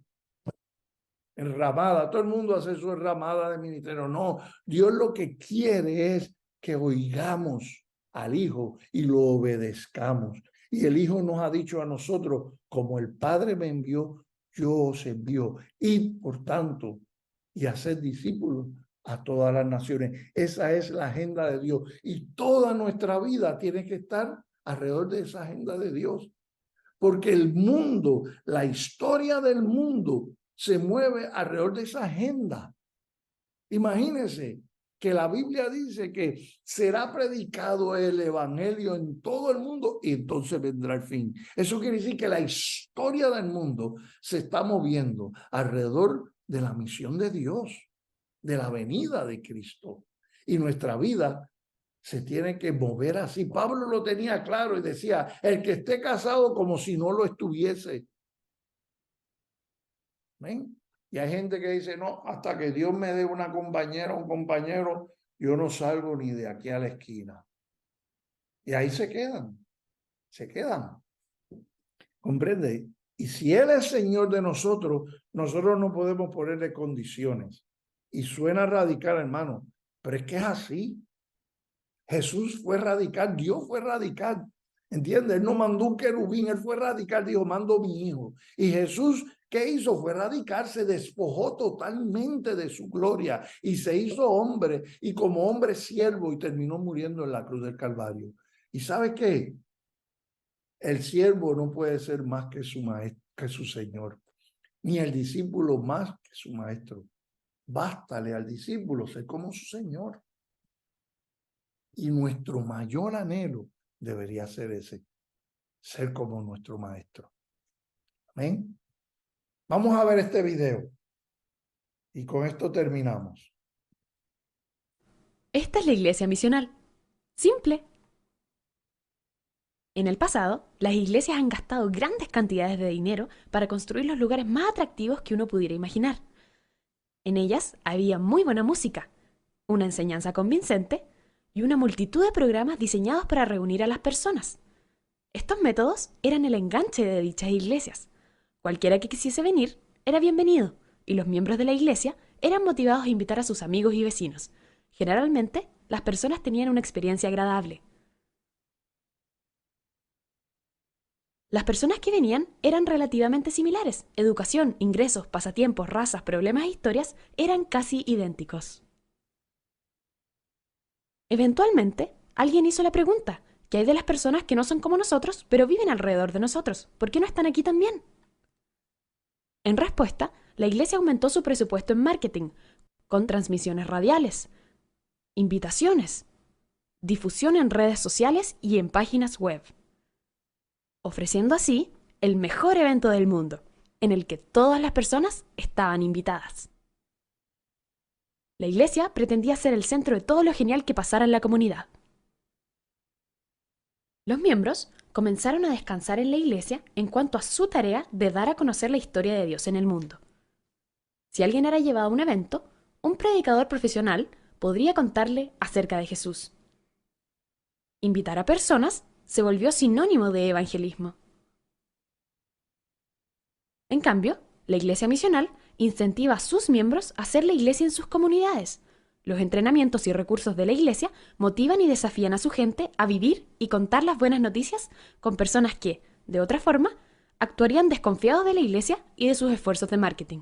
Enramada, todo el mundo hace su enramada de ministerio. No, Dios lo que quiere es que oigamos al Hijo y lo obedezcamos. Y el Hijo nos ha dicho a nosotros, como el Padre me envió, yo os envío. Y por tanto, y hacer discípulos a todas las naciones. Esa es la agenda de Dios. Y toda nuestra vida tiene que estar alrededor de esa agenda de Dios. Porque el mundo, la historia del mundo, se mueve alrededor de esa agenda. Imagínense que la Biblia dice que será predicado el evangelio en todo el mundo y entonces vendrá el fin. Eso quiere decir que la historia del mundo se está moviendo alrededor de la misión de Dios, de la venida de Cristo. Y nuestra vida se tiene que mover así. Pablo lo tenía claro y decía, el que esté casado como si no lo estuviese. Amén. Y hay gente que dice, no, hasta que Dios me dé una compañera, un compañero, yo no salgo ni de aquí a la esquina. Y ahí se quedan. ¿Comprende? Y si Él es Señor de nosotros, nosotros no podemos ponerle condiciones. Y suena radical, hermano, pero es que es así. Jesús fue radical, Dios fue radical. ¿Entiendes? Él no mandó un querubín, Él fue radical, dijo, mando mi hijo. Y Jesús, ¿qué hizo? Fue radical, se despojó totalmente de su gloria y se hizo hombre y como hombre siervo y terminó muriendo en la cruz del Calvario. ¿Y sabe qué? El siervo no puede ser más que su maestro, que su señor, ni el discípulo más que su maestro. Bástale al discípulo ser como su señor. Y nuestro mayor anhelo debería ser ese, ser como nuestro maestro. Amén. Vamos a ver este video y con esto terminamos.
Esta es la iglesia misional. Simple. En el pasado, las iglesias han gastado grandes cantidades de dinero para construir los lugares más atractivos que uno pudiera imaginar. En ellas había muy buena música, una enseñanza convincente y una multitud de programas diseñados para reunir a las personas. Estos métodos eran el enganche de dichas iglesias. Cualquiera que quisiese venir era bienvenido, y los miembros de la iglesia eran motivados a invitar a sus amigos y vecinos. Generalmente, las personas tenían una experiencia agradable. Las personas que venían eran relativamente similares. Educación, ingresos, pasatiempos, razas, problemas e historias eran casi idénticos. Eventualmente, alguien hizo la pregunta: ¿qué hay de las personas que no son como nosotros, pero viven alrededor de nosotros? ¿Por qué no están aquí también? En respuesta, la iglesia aumentó su presupuesto en marketing, con transmisiones radiales, invitaciones, difusión en redes sociales y en páginas web, ofreciendo así el mejor evento del mundo, en el que todas las personas estaban invitadas. La iglesia pretendía ser el centro de todo lo genial que pasara en la comunidad. Los miembros comenzaron a descansar en la iglesia en cuanto a su tarea de dar a conocer la historia de Dios en el mundo. Si alguien era llevado a un evento, un predicador profesional podría contarle acerca de Jesús. Invitar a personas se volvió sinónimo de evangelismo. En cambio, la iglesia misional incentiva a sus miembros a hacer la iglesia en sus comunidades. Los entrenamientos y recursos de la iglesia motivan y desafían a su gente a vivir y contar las buenas noticias con personas que, de otra forma, actuarían desconfiados de la iglesia y de sus esfuerzos de marketing.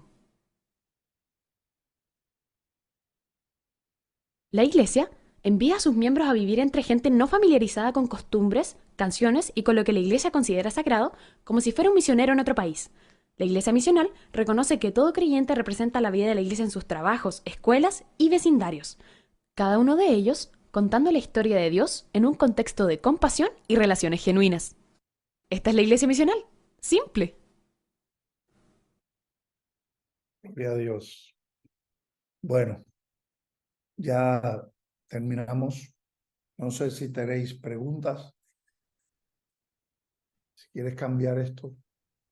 La iglesia envía a sus miembros a vivir entre gente no familiarizada con costumbres, canciones y con lo que la iglesia considera sagrado, como si fuera un misionero en otro país. La iglesia misional reconoce que todo creyente representa la vida de la iglesia en sus trabajos, escuelas y vecindarios, cada uno de ellos contando la historia de Dios en un contexto de compasión y relaciones genuinas. Esta es la iglesia misional. Simple.
Gloria a Dios. Bueno, ya terminamos. No sé si tenéis preguntas. Si quieres cambiar esto,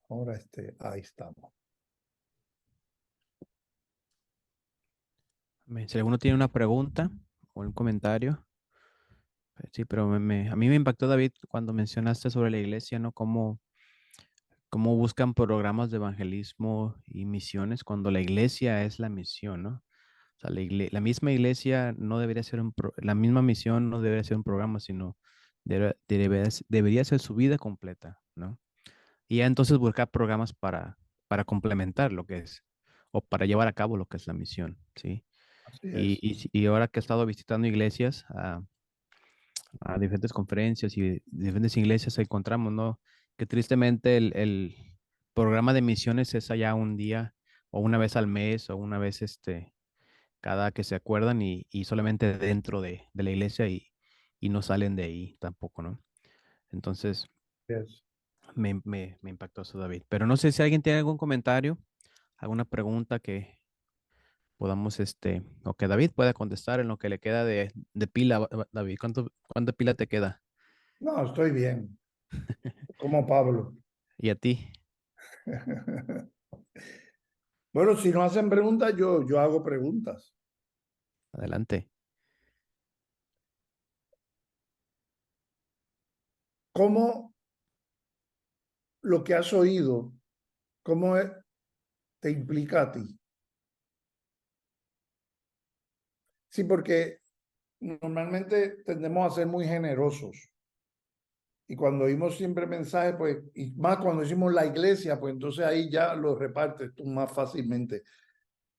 ahora ahí estamos.
Si alguno tiene una pregunta o un comentario. Sí, pero a mí me impactó, David, cuando mencionaste sobre la iglesia, ¿no? Cómo buscan programas de evangelismo y misiones cuando la iglesia es la misión, ¿no? O sea, la misma iglesia no debería ser la misma misión no debería ser un programa, sino debería ser su vida completa, ¿no? Y ya entonces buscar programas para complementar lo que es, o para llevar a cabo lo que es la misión, ¿sí?
Así
Y,
es.
y ahora que he estado visitando iglesias, a diferentes conferencias y diferentes iglesias encontramos, ¿no? Que tristemente el programa de misiones es allá un día o una vez al mes o una vez cada que se acuerdan y solamente dentro de la iglesia y no salen de ahí tampoco, ¿no? Entonces
Yes.
me impactó eso, David. Pero no sé si alguien tiene algún comentario, alguna pregunta que podamos, o que David pueda contestar en lo que le queda de pila, David. ¿Cuánta pila te queda?
No, estoy bien. Como Pablo.
¿Y a ti?
Bueno, si no hacen preguntas, yo hago preguntas.
Adelante.
¿Cómo lo que has oído, cómo te implica a ti? Sí, porque normalmente tendemos a ser muy generosos. Y cuando oímos siempre mensajes, pues, y más cuando hicimos la iglesia, pues entonces ahí ya lo repartes tú más fácilmente.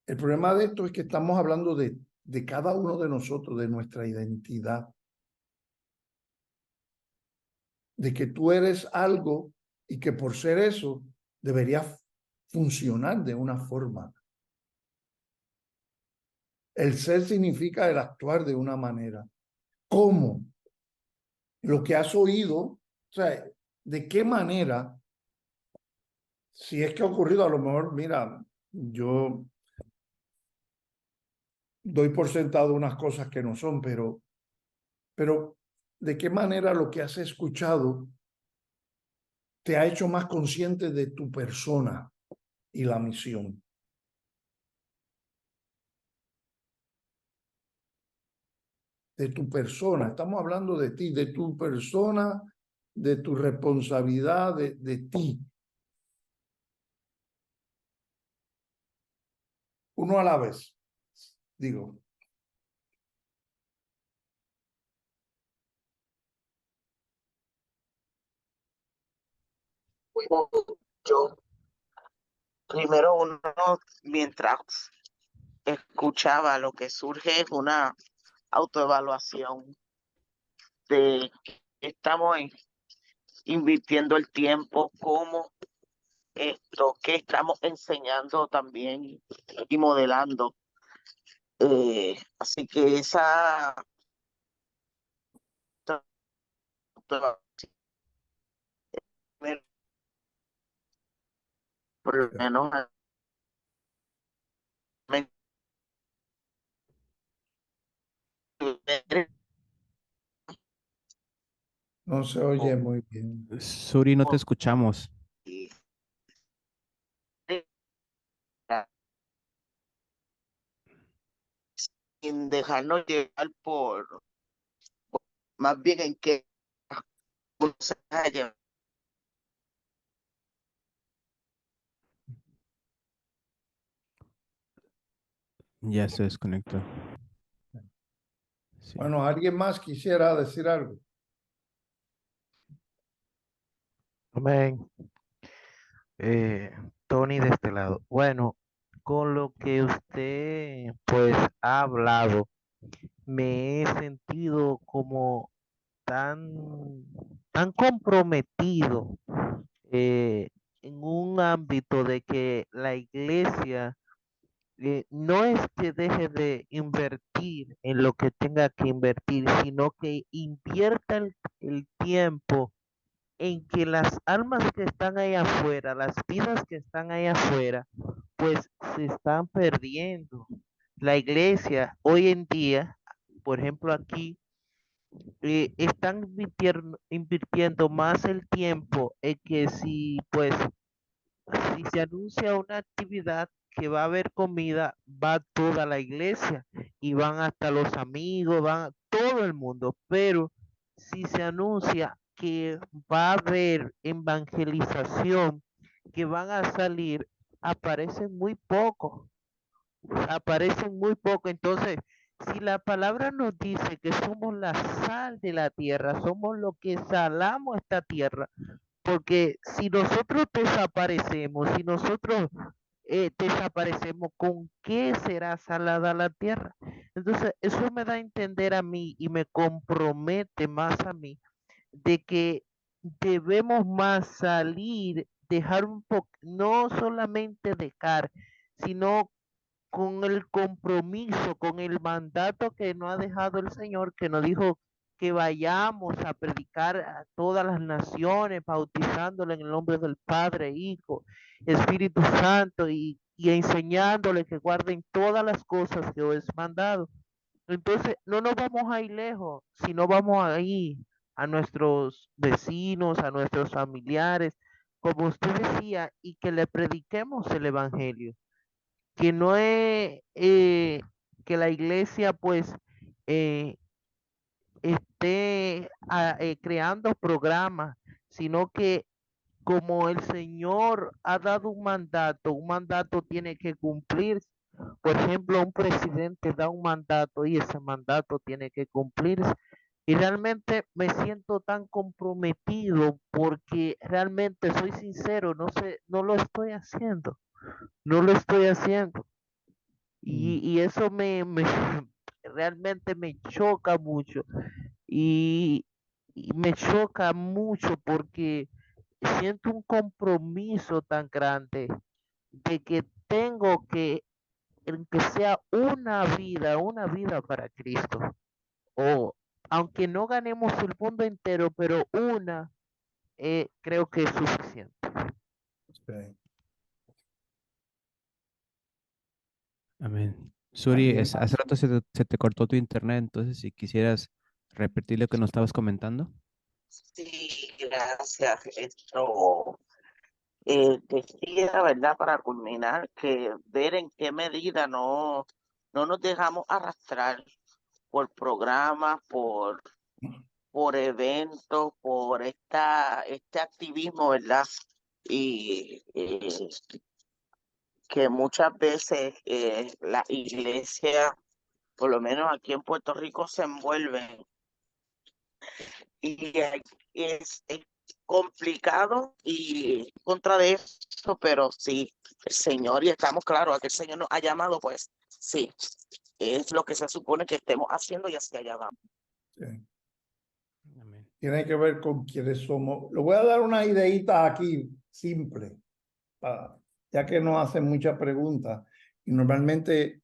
El problema de esto es que estamos hablando de cada uno de nosotros, de nuestra identidad, de que tú eres algo y que por ser eso deberías funcionar de una forma. El ser significa el actuar de una manera. ¿Cómo? Lo que has oído, o sea, ¿de qué manera? Si es que ha ocurrido, a lo mejor, mira, yo doy por sentado unas cosas que no son, pero ¿de qué manera lo que has escuchado te ha hecho más consciente de tu persona y la misión? De tu persona, estamos hablando de ti, de tu persona, de tu responsabilidad, de ti. Uno a la vez, digo.
Yo, primero uno, mientras escuchaba, lo que surge es una autoevaluación de qué estamos invirtiendo el tiempo, cómo esto, que estamos enseñando también y modelando. Así que esa por lo menos
No se oye muy bien.
Suri, no te escuchamos.
sin dejarnos llevar más bien en qué se haya.
Ya se desconectó. Sí.
Bueno, ¿alguien más quisiera decir algo?
Amén. Tony de este lado. Bueno, con lo que usted pues ha hablado, me he sentido como tan comprometido en un ámbito de que la iglesia no es que deje de invertir en lo que tenga que invertir, sino que invierta el tiempo en que las almas que están ahí afuera, las vidas que están ahí afuera, pues se están perdiendo. La iglesia hoy en día, por ejemplo aquí, están invirtiendo más el tiempo en que si se anuncia una actividad que va a haber comida, va toda la iglesia y van hasta los amigos, van todo el mundo, pero si se anuncia que va a haber evangelización, que van a salir, aparecen muy poco, aparecen muy poco. Entonces, si la palabra nos dice que somos la sal de la tierra, somos lo que salamos esta tierra, porque si nosotros desaparecemos, si nosotros desaparecemos, ¿con qué será salada la tierra? Entonces, eso me da a entender a mí y me compromete más a mí de que debemos más salir, dejar un poco, no solamente dejar, sino con el compromiso, con el mandato que nos ha dejado el Señor, que nos dijo que vayamos a predicar a todas las naciones, bautizándole en el nombre del Padre, Hijo, Espíritu Santo y enseñándole que guarden todas las cosas que os he mandado. Entonces, no nos vamos a ir lejos, sino vamos a ir a nuestros vecinos, a nuestros familiares, como usted decía, y que le prediquemos el Evangelio. que no es que la iglesia pues eh, esté creando programas, sino que como el Señor ha dado un mandato tiene que cumplirse. Por ejemplo, un presidente da un mandato y ese mandato tiene que cumplirse. Y realmente me siento tan comprometido porque realmente soy sincero, no sé, no lo estoy haciendo, no lo estoy haciendo. Y eso realmente me choca mucho. Y me choca mucho porque siento un compromiso tan grande de que tengo que, que sea una vida para Cristo. O aunque no ganemos el mundo entero, pero una creo que es suficiente.
Sí.
Amén. Suri,
¿Alguien
hace
más?
rato se te cortó tu internet, entonces si quisieras repetir lo que nos estabas comentando.
Sí, gracias. Decía, ¿verdad? Para culminar, que ver en qué medida no nos dejamos arrastrar por programas, por eventos, por este activismo, ¿verdad? Y que muchas veces la iglesia, por lo menos aquí en Puerto Rico, se envuelven y es complicado y contra de eso, pero sí, el Señor, y estamos claros, a que el Señor nos ha llamado, pues sí, es lo que se supone que estemos haciendo y hacia allá vamos.
Sí.
Amén.
Tiene que ver con quiénes somos. Le voy a dar una ideita aquí, simple, ya que nos hacen muchas preguntas. Y normalmente,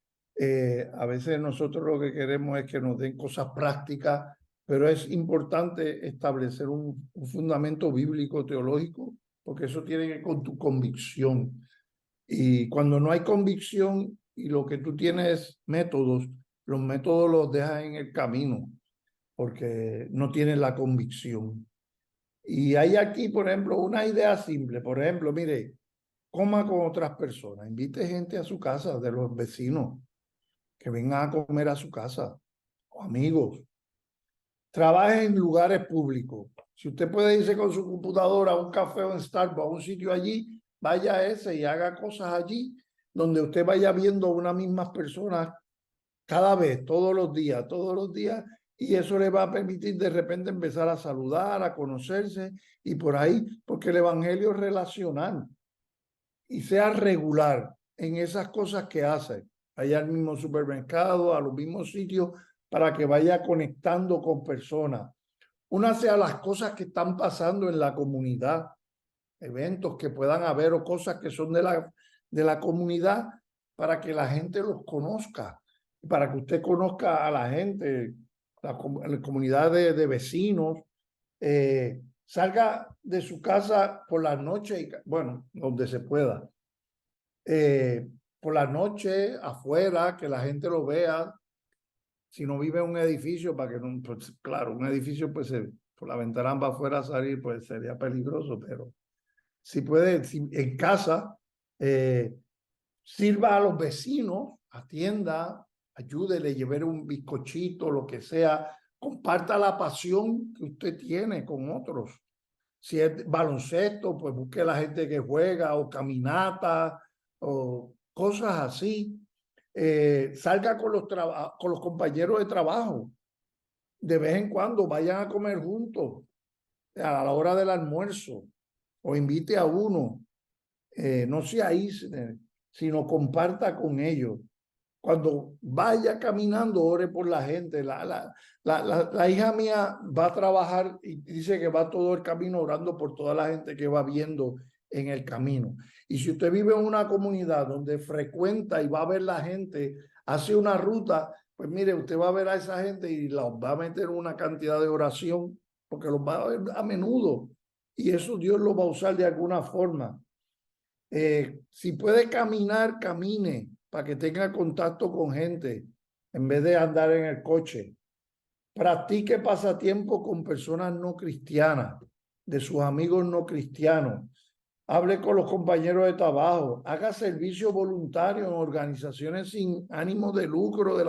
a veces nosotros lo que queremos es que nos den cosas prácticas, pero es importante establecer un fundamento bíblico, teológico, porque eso tiene que ver con tu convicción. Y cuando no hay convicción y lo que tú tienes métodos, los métodos los dejas en el camino porque no tienes la convicción. Y hay aquí, por ejemplo, una idea simple. Por ejemplo, mire, coma con otras personas, invite gente a su casa, de los vecinos, que vengan a comer a su casa, o amigos. Trabaje en lugares públicos. Si usted puede irse con su computadora a un café o en Starbucks, a un sitio allí, vaya a ese y haga cosas allí, donde usted vaya viendo unas mismas personas cada vez, todos los días, y eso le va a permitir de repente empezar a saludar, a conocerse, y por ahí, porque el evangelio es relacional, y sea regular en esas cosas que hace, vaya al mismo supermercado, a los mismos sitios, para que vaya conectando con personas. Únase a las cosas que están pasando en la comunidad, eventos que puedan haber o cosas que son de la comunidad, para que la gente los conozca, para que usted conozca a la gente, la comunidad de vecinos. Salga de su casa por la noche, y, bueno, donde se pueda. Por la noche, afuera, que la gente lo vea. Si no vive en un edificio, para que no, pues, claro, un edificio, pues por la ventana va afuera a salir, pues sería peligroso, pero si puede, si, en casa, sirva a los vecinos, atienda, ayúdele, lleve un bizcochito, lo que sea, comparta la pasión que usted tiene con otros. Si es baloncesto, pues busque a la gente que juega, o caminata, o cosas así. Salga con los compañeros de trabajo. De vez en cuando vayan a comer juntos a la hora del almuerzo, o invite a uno. No se aísle, sino comparta con ellos. Cuando vaya caminando, ore por la gente. La hija mía va a trabajar y dice que va todo el camino orando por toda la gente que va viendo en el camino. Y si usted vive en una comunidad donde frecuenta y va a ver la gente, hace una ruta, pues mire, usted va a ver a esa gente y los va a meter en una cantidad de oración, porque los va a ver a menudo. Y eso Dios lo va a usar de alguna forma. Si puede caminar, camine para que tenga contacto con gente en vez de andar en el coche. Practique pasatiempo con personas no cristianas, de sus amigos no cristianos. hable con los compañeros de trabajo, haga servicio voluntario en organizaciones sin ánimo de lucro de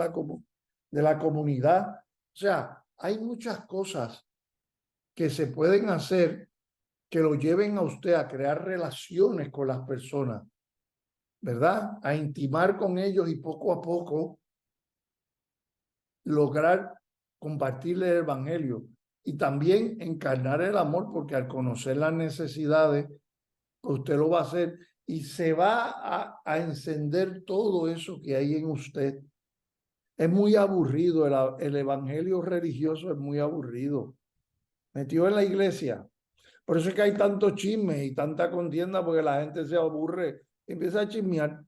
la comunidad. O sea, hay muchas cosas que se pueden hacer que lo lleven a usted a crear relaciones con las personas, ¿verdad? A intimar con ellos y poco a poco lograr compartirle el evangelio y también encarnar el amor, porque al conocer las necesidades, usted lo va a hacer y se va a encender todo eso que hay en usted. Es muy aburrido, el evangelio religioso es muy aburrido. Metido en la iglesia. Por eso es que hay tanto chisme y tanta contienda, porque la gente se aburre y empieza a chismear.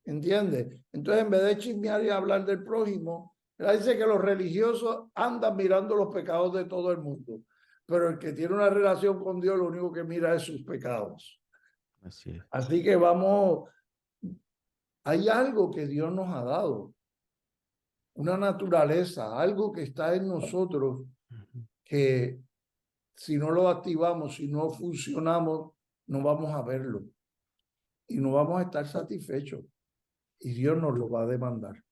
¿Entiendes? Entonces, en vez de chismear y hablar del prójimo, él dice que los religiosos andan mirando los pecados de todo el mundo, pero el que tiene una relación con Dios lo único que mira es sus pecados.
Así es.
Así que vamos, hay algo que Dios nos ha dado, una naturaleza, algo que está en nosotros que si no lo activamos, si no funcionamos, no vamos a verlo y no vamos a estar satisfechos y Dios nos lo va a demandar.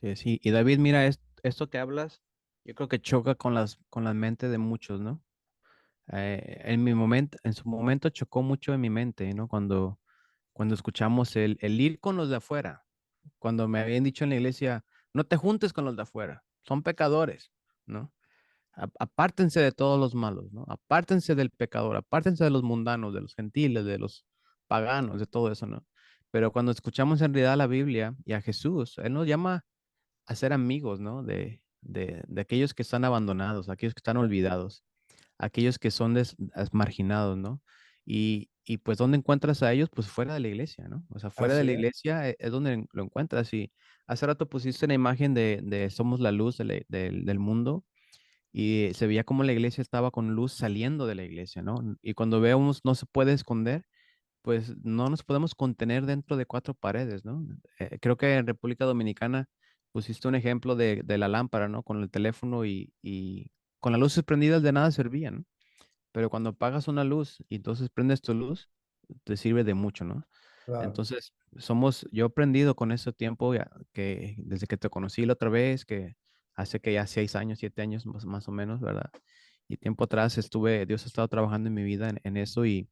Sí, sí. Y David, mira, esto que hablas, yo creo que choca con la mente de muchos, ¿no? En su momento chocó mucho en mi mente, ¿no? Cuando escuchamos el ir con los de afuera, cuando me habían dicho en la iglesia, no te juntes con los de afuera, son pecadores, ¿no? Apártense de todos los malos, ¿no? Apártense del pecador, apártense de los mundanos, de los gentiles, de los paganos, de todo eso, ¿no? Pero cuando escuchamos en realidad la Biblia y a Jesús, Él nos llama a ser amigos, ¿no? De aquellos que están abandonados, aquellos que están olvidados, aquellos que son marginados, ¿no? Y pues, ¿dónde encuentras a ellos? Pues fuera de la iglesia, ¿no? O sea, fuera de
Así
la
es.
iglesia es donde lo encuentras. Y hace rato pusiste una imagen de somos la luz del mundo y se veía como la iglesia estaba con luz saliendo de la iglesia, ¿no? Y cuando vemos no se puede esconder, pues no nos podemos contener dentro de cuatro paredes, ¿no? Creo que en República Dominicana pusiste un ejemplo de la lámpara, ¿no? Con el teléfono y con las luces prendidas de nada servía, ¿no? Pero cuando apagas una luz y entonces prendes tu luz, te sirve de mucho, ¿no?
Claro.
Entonces, yo he aprendido con ese tiempo, que desde que te conocí la otra vez, que hace que ya 6 años, 7 años más o menos, ¿verdad? Y tiempo atrás Dios ha estado trabajando en mi vida en eso y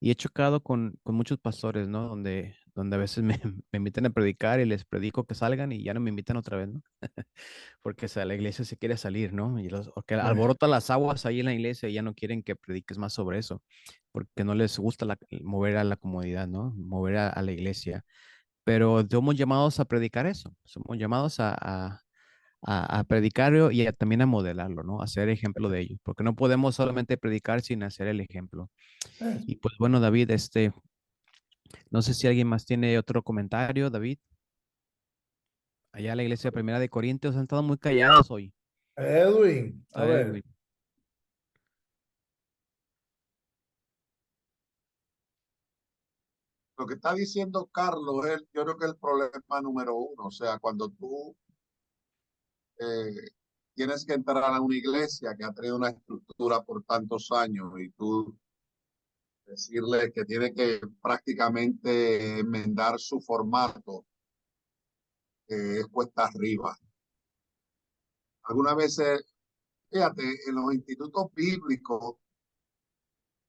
he chocado con muchos pastores, ¿no? Donde a veces me invitan a predicar y les predico que salgan y ya no me invitan otra vez, ¿no? Porque la iglesia se quiere salir, ¿no? Porque alborota las aguas ahí en la iglesia y ya no quieren que prediques más sobre eso, porque no les gusta mover a la comodidad, ¿no? Mover a la iglesia. Pero somos llamados a predicar eso, somos llamados a predicarlo y también a modelarlo, ¿no? A ser ejemplo de ello, porque no podemos solamente predicar sin hacer el ejemplo.
Es-
Y pues bueno, David, no sé si alguien más tiene otro comentario, David. Allá la iglesia primera de Corintios han estado muy callados hoy.
Edwin, a
Edwin.
ver,
Lo que está diciendo Carlos es, yo creo que el problema número uno. O sea, cuando tú eh, tienes que entrar a una iglesia que ha tenido una estructura por tantos años y tú decirle que tiene que prácticamente enmendar su formato, es cuesta arriba. Algunas veces, fíjate, en los institutos bíblicos,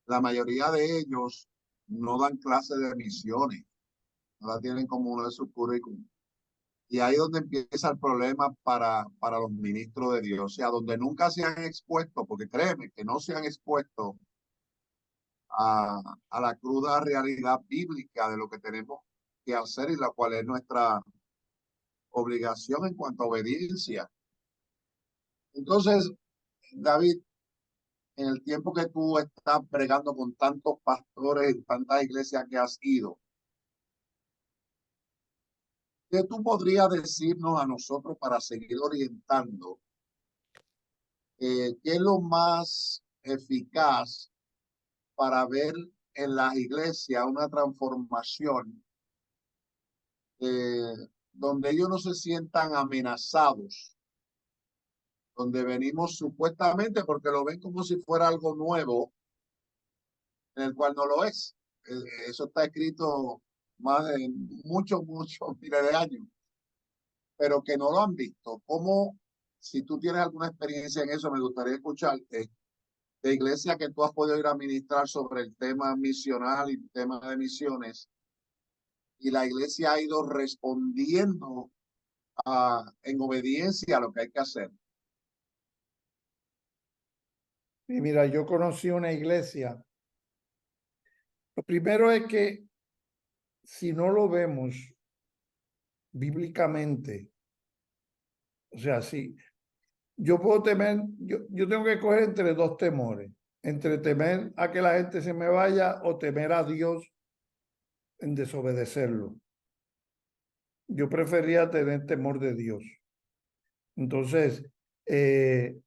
la mayoría de ellos no dan clases de misiones, no la tienen como uno de sus currículum. Y ahí es donde empieza el problema para los ministros de Dios, o sea, donde nunca se han expuesto, porque créeme que no se han expuesto a la cruda realidad bíblica de lo que tenemos que hacer y la cual es nuestra obligación en cuanto a obediencia. Entonces, David, en el tiempo que tú estás bregando con tantos pastores y tantas iglesias que has ido, ¿qué tú podrías decirnos a nosotros para seguir orientando? ¿Qué es lo más eficaz para ver en las iglesias una transformación eh, donde ellos no se sientan amenazados, donde venimos supuestamente porque lo ven como si fuera algo nuevo, en el cual no lo es? eso está escrito más de muchos miles de años, pero que no lo han visto. ¿Cómo, si tú tienes alguna experiencia en eso, me gustaría escucharte, de iglesia que tú has podido ir a ministrar sobre el tema misional y el tema de misiones, y la iglesia ha ido respondiendo en obediencia a lo que hay que hacer?
Y mira, yo conocí una iglesia. Lo primero es que si no lo vemos bíblicamente, o sea, si yo puedo temer, yo tengo que escoger entre dos temores, entre temer a que la gente se me vaya o temer a Dios en desobedecerlo. Yo prefería tener temor de Dios. Entonces, el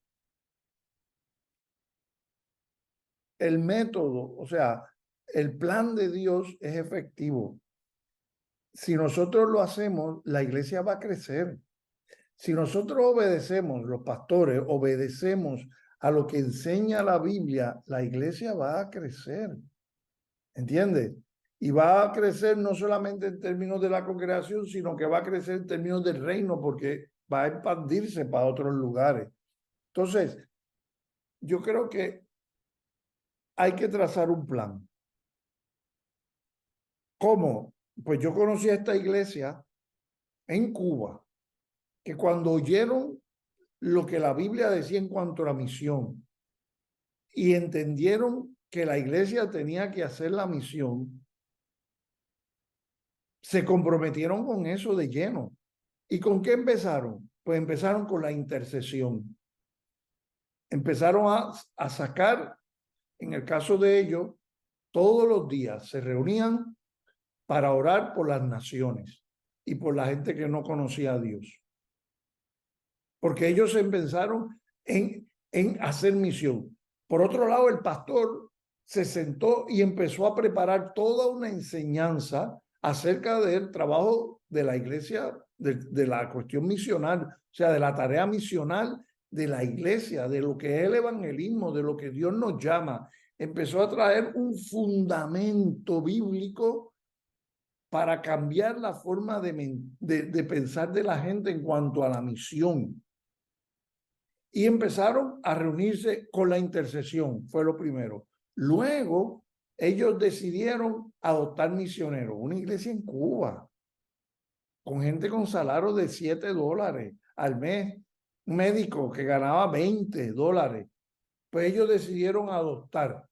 método, o sea, el plan de Dios es efectivo. Si nosotros lo hacemos, la iglesia va a crecer. Si nosotros obedecemos, los pastores, obedecemos a lo que enseña la Biblia, la iglesia va a crecer. ¿Entiendes? Y va a crecer no solamente en términos de la congregación, sino que va a crecer en términos del reino, porque va a expandirse para otros lugares. Entonces, yo creo que hay que trazar un plan. ¿Cómo? Pues yo conocí a esta iglesia en Cuba, que cuando oyeron lo que la Biblia decía en cuanto a la misión y entendieron que la iglesia tenía que hacer la misión, se comprometieron con eso de lleno. ¿Y con qué empezaron? Pues empezaron con la intercesión. Empezaron a sacar, en el caso de ellos, todos los días se reunían para orar por las naciones y por la gente que no conocía a Dios. Porque ellos empezaron en hacer misión. Por otro lado, el pastor se sentó y empezó a preparar toda una enseñanza acerca del trabajo de la iglesia, de la cuestión misional, o sea, de la tarea misional de la iglesia, de lo que es el evangelismo, de lo que Dios nos llama. Empezó a traer un fundamento bíblico para cambiar la forma de pensar de la gente en cuanto a la misión. Y empezaron a reunirse con la intercesión, fue lo primero. Luego, ellos decidieron adoptar misioneros, una iglesia en Cuba, con gente con salario de $7 al mes, un médico que ganaba $20. Pues ellos decidieron adoptar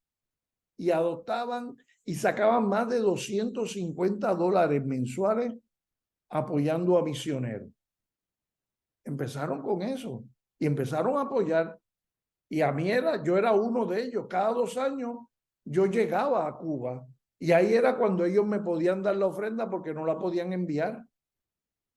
y adoptaban y sacaban más de $250 mensuales apoyando a misioneros. Empezaron con eso y empezaron a apoyar. Y a mí yo era uno de ellos. Cada 2 años yo llegaba a Cuba y ahí era cuando ellos me podían dar la ofrenda porque no la podían enviar.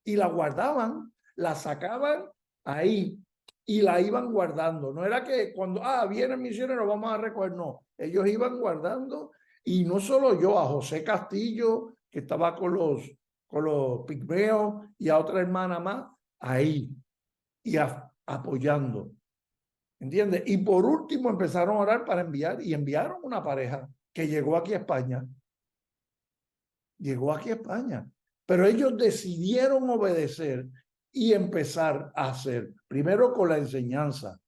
Y la guardaban, la sacaban ahí y la iban guardando. No era que cuando, viene el misionero, vamos a recoger. No, ellos iban guardando. Y no solo yo, a José Castillo, que estaba con los pigmeos, y a otra hermana más, ahí y apoyando. ¿Entiendes? Y por último empezaron a orar para enviar y enviaron una pareja que llegó aquí a España. Llegó aquí a España. Pero ellos decidieron obedecer y empezar a hacer. Primero con la enseñanza.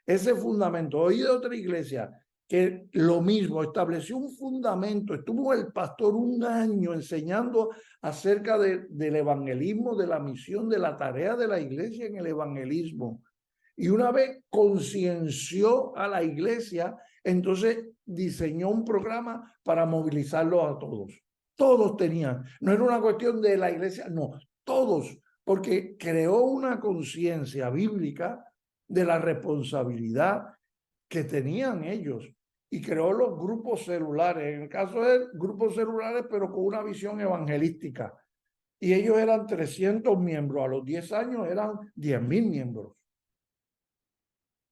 Ese fundamento. Oí de otra iglesia que lo mismo, estableció un fundamento. Estuvo el pastor 1 año enseñando acerca del evangelismo, de la misión, de la tarea de la iglesia en el evangelismo. Y una vez concienció a la iglesia, entonces diseñó un programa para movilizarlos a todos. Todos tenían, no era una cuestión de la iglesia, no, todos, porque creó una conciencia bíblica de la responsabilidad que tenían ellos y creó los grupos celulares, en el caso de grupos celulares, pero con una visión evangelística. Y ellos eran 300 miembros, a los 10 años eran 10,000 miembros.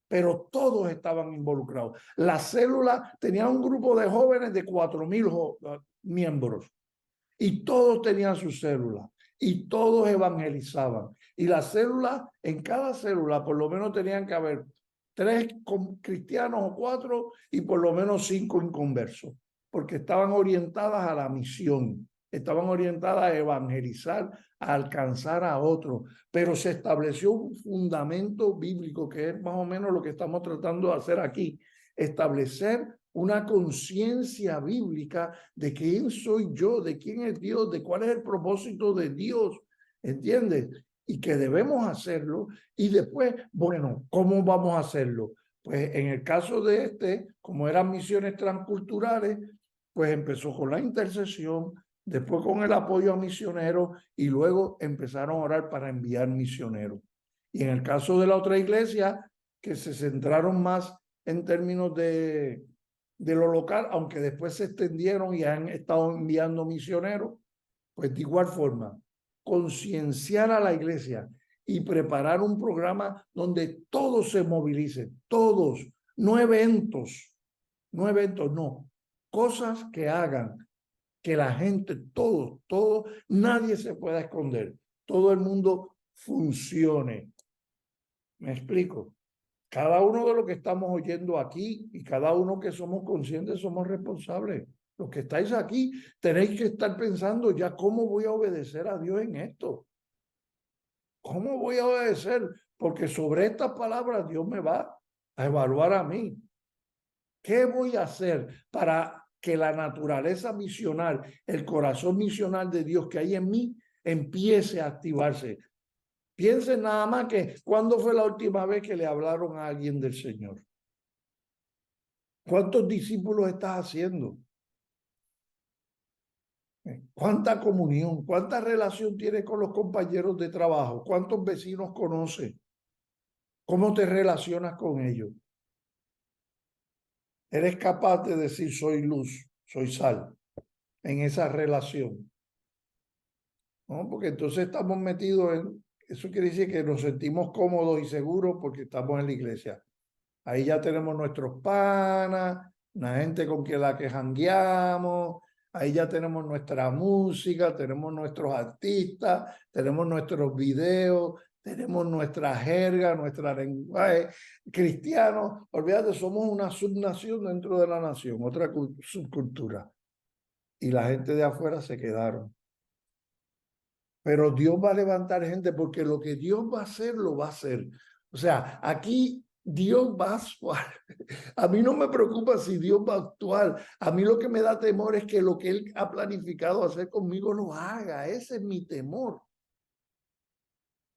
Pero todos estaban involucrados. La célula tenía un grupo de jóvenes de 4,000 miembros y todos tenían su célula y todos evangelizaban. Y la célula, en cada célula por lo menos tenían que haber 3 cristianos o 4 y por lo menos 5 inconversos. porque estaban orientadas a la misión, estaban orientadas a evangelizar, a alcanzar a otros, pero se estableció un fundamento bíblico que es más o menos lo que estamos tratando de hacer aquí, establecer una conciencia bíblica de quién soy yo, de quién es Dios, de cuál es el propósito de Dios, ¿entiendes? Y que debemos hacerlo. Y después, bueno, ¿cómo vamos a hacerlo? Pues en el caso de como eran misiones transculturales, pues empezó con la intercesión, después con el apoyo a misioneros y luego empezaron a orar para enviar misioneros. Y en el caso de la otra iglesia, que se centraron más en términos de lo local, aunque después se extendieron y han estado enviando misioneros, pues de igual forma, concienciar a la iglesia y preparar un programa donde todos se movilicen, todos, no eventos, no, cosas que hagan que la gente, todo, nadie se pueda esconder, todo el mundo funcione. ¿Me explico? Cada uno de los que estamos oyendo aquí y cada uno que somos conscientes somos responsables. Los que estáis aquí tenéis que estar pensando ya cómo voy a obedecer a Dios en esto. ¿Cómo voy a obedecer? Porque sobre estas palabras Dios me va a evaluar a mí. ¿Qué voy a hacer para que la naturaleza misional, el corazón misional de Dios que hay en mí, empiece a activarse? Piensen nada más que ¿cuándo fue la última vez que le hablaron a alguien del Señor? ¿Cuántos discípulos estás haciendo? ¿Cuánta comunión? ¿Cuánta relación tienes con los compañeros de trabajo? ¿Cuántos vecinos conoces? ¿Cómo te relacionas con ellos? ¿Eres capaz de decir soy luz, soy sal en esa relación? ¿No? Porque entonces estamos metidos en... Eso quiere decir que nos sentimos cómodos y seguros porque estamos en la iglesia. Ahí ya tenemos nuestros panas, la gente con quien la que jangueamos, ahí ya tenemos nuestra música, tenemos nuestros artistas, tenemos nuestros videos, tenemos nuestra jerga, nuestra lenguaje cristiano. Olvídate, somos una subnación dentro de la nación, otra subcultura. Y la gente de afuera se quedaron. Pero Dios va a levantar gente porque lo que Dios va a hacer, lo va a hacer. O sea, aquí Dios va a actuar. A mí no me preocupa si Dios va a actuar. A mí lo que me da temor es que lo que Él ha planificado hacer conmigo lo haga. Ese es mi temor.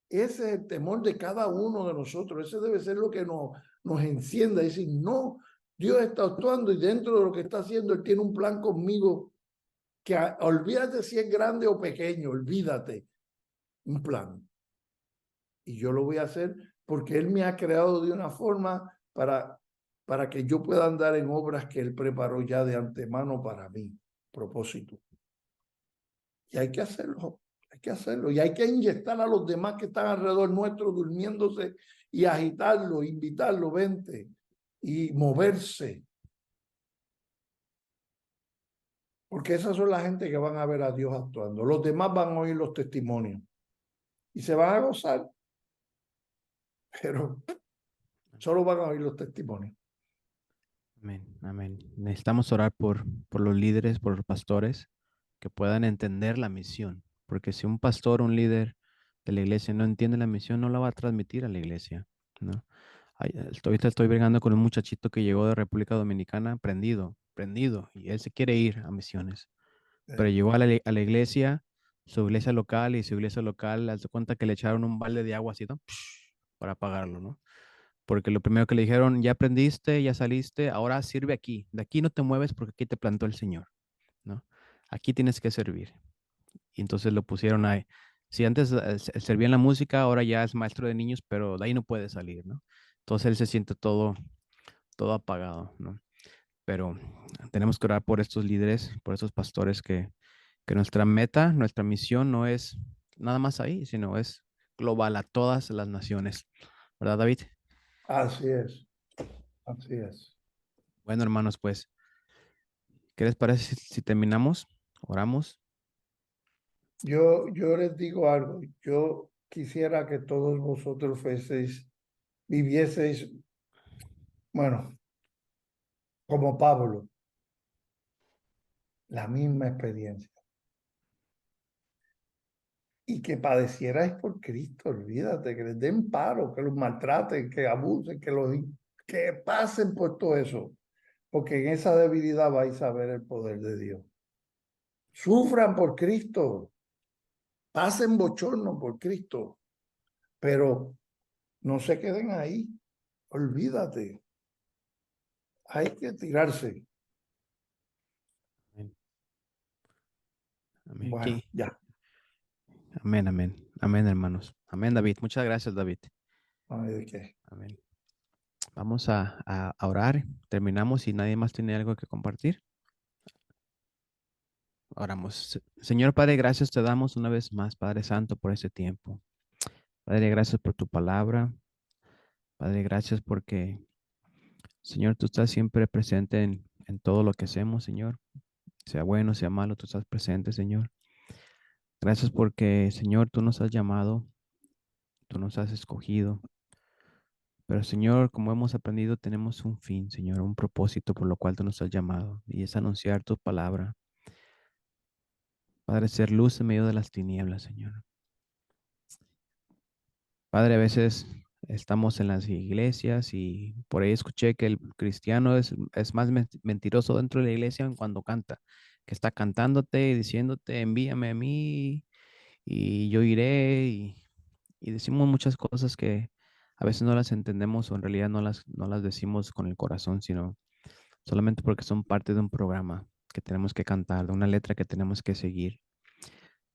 Ese es el temor de cada uno de nosotros. Ese debe ser lo que nos encienda. Es decir, no, Dios está actuando y dentro de lo que está haciendo, Él tiene un plan conmigo que olvídate si es grande o pequeño, olvídate. Un plan. Y yo lo voy a hacer porque Él me ha creado de una forma para que yo pueda andar en obras que Él preparó ya de antemano para mí, propósito. Y hay que hacerlo, hay que hacerlo. Y hay que inyectar a los demás que están alrededor nuestro durmiéndose y agitarlo, invitarlo, vente y moverse. Porque esas son la gente que van a ver a Dios actuando. Los demás van a oír los testimonios y se van a gozar, pero solo van a oír los testimonios.
Amén, amén. Necesitamos orar por los líderes, por los pastores, que puedan entender la misión. Porque si un pastor, un líder de la iglesia no entiende la misión, no la va a transmitir a la iglesia, ¿no? Ahorita estoy bregando con un muchachito que llegó de República Dominicana prendido, y él se quiere ir a misiones. Pero llegó a la iglesia, su iglesia local, y su iglesia local, hace cuenta que le echaron un balde de agua así, ¿no? Para apagarlo, ¿no? Porque lo primero que le dijeron, ya aprendiste, ya saliste, ahora sirve aquí. De aquí no te mueves porque aquí te plantó el Señor, ¿no? Aquí tienes que servir. Y entonces lo pusieron ahí. Si antes servía en la música, ahora ya es maestro de niños, pero de ahí no puede salir, ¿no? Entonces él se siente todo apagado, ¿no? Pero tenemos que orar por estos líderes, por estos pastores que nuestra meta, nuestra misión no es nada más ahí, sino es global a todas las naciones. ¿Verdad, David?
Así es, así es.
Bueno, hermanos, pues, ¿qué les parece si terminamos? Oramos.
Yo les digo algo, yo quisiera que todos vosotros vivieseis, bueno, como Pablo, la misma experiencia. Y que padecierais por Cristo, olvídate, que les den paro, que los maltraten, que abusen, que pasen por todo eso. Porque en esa debilidad vais a ver el poder de Dios. Sufran por Cristo, pasen bochorno por Cristo, pero no se queden ahí, olvídate. Hay que tirarse.
Amén. Amén.
Bueno,
Aquí.
ya.
Amén, amén. Amén, hermanos. Amén, David. Muchas gracias, David.
No hay de qué.
Amén. Vamos a orar. Terminamos y nadie más tiene algo que compartir. Oramos. Señor Padre, gracias te damos una vez más, Padre Santo, por ese tiempo. Padre, gracias por tu palabra. Padre, gracias porque, Señor, tú estás siempre presente en todo lo que hacemos, Señor. Sea bueno, sea malo, tú estás presente, Señor. Gracias porque, Señor, tú nos has llamado, tú nos has escogido. Pero, Señor, como hemos aprendido, tenemos un fin, Señor, un propósito por lo cual tú nos has llamado, y es anunciar tu palabra. Padre, ser luz en medio de las tinieblas, Señor. Padre, a veces estamos en las iglesias y por ahí escuché que el cristiano es más mentiroso dentro de la iglesia cuando canta, que está cantándote y diciéndote, envíame a mí y yo iré y decimos muchas cosas que a veces no las entendemos o en realidad no las decimos con el corazón, sino solamente porque son parte de un programa que tenemos que cantar, de una letra que tenemos que seguir.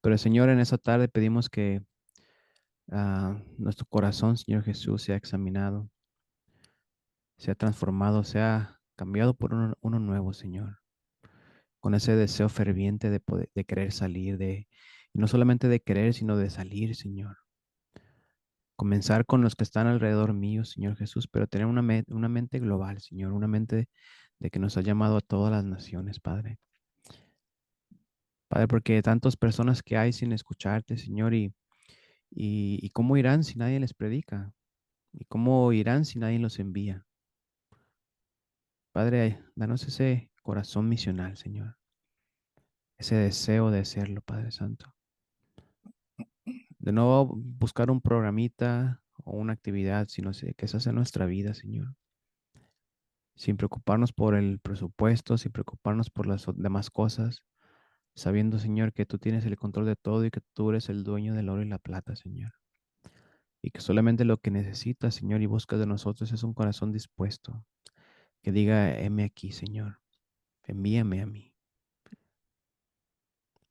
Pero Señor, en esa tarde pedimos que nuestro corazón, Señor Jesús, sea examinado, sea transformado, sea cambiado por uno nuevo, Señor, con ese deseo ferviente de poder, de querer salir, y no solamente de querer, sino de salir, Señor. Comenzar con los que están alrededor mío, Señor Jesús, pero tener una mente global, Señor, una mente de que nos ha llamado a todas las naciones, Padre. Padre, porque tantas personas que hay sin escucharte, Señor, y cómo irán si nadie les predica, y cómo irán si nadie los envía. Padre, danos ese corazón misional, Señor, ese deseo de hacerlo, Padre Santo, de no buscar un programita o una actividad, sino que esa sea nuestra vida, Señor, sin preocuparnos por el presupuesto, sin preocuparnos por las demás cosas, sabiendo, Señor, que tú tienes el control de todo y que tú eres el dueño del oro y la plata, Señor, y que solamente lo que necesitas, Señor, y buscas de nosotros es un corazón dispuesto, que diga, heme aquí, Señor, envíame a mí.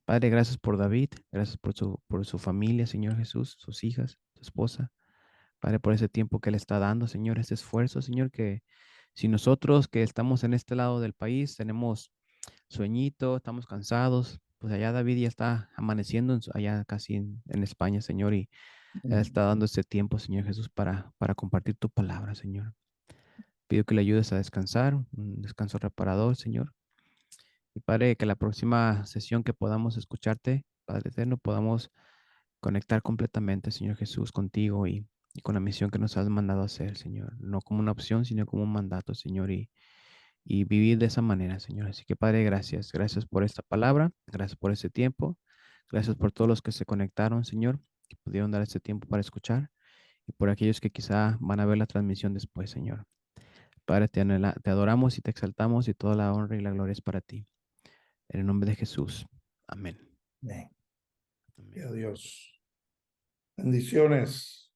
Padre, gracias por David, gracias por su familia, Señor Jesús, sus hijas, su esposa. Padre, por ese tiempo que le está dando, Señor, ese esfuerzo, Señor, que si nosotros que estamos en este lado del país tenemos sueñito, estamos cansados, pues allá David ya está amaneciendo allá casi en España, Señor, y él está dando este tiempo, Señor Jesús, para compartir tu palabra, Señor. Pido que le ayudes a descansar, un descanso reparador, Señor. Y Padre, que la próxima sesión que podamos escucharte, Padre eterno, podamos conectar completamente, Señor Jesús, contigo y con la misión que nos has mandado a hacer, Señor. No como una opción, sino como un mandato, Señor, y vivir de esa manera, Señor. Así que, Padre, gracias. Gracias por esta palabra, gracias por este tiempo, gracias por todos los que se conectaron, Señor, que pudieron dar este tiempo para escuchar, y por aquellos que quizá van a ver la transmisión después, Señor. Padre, te adoramos y te exaltamos y toda la honra y la gloria es para ti. En el nombre de Jesús. Amén.
Amén. Y
Amén.
adiós. Bendiciones.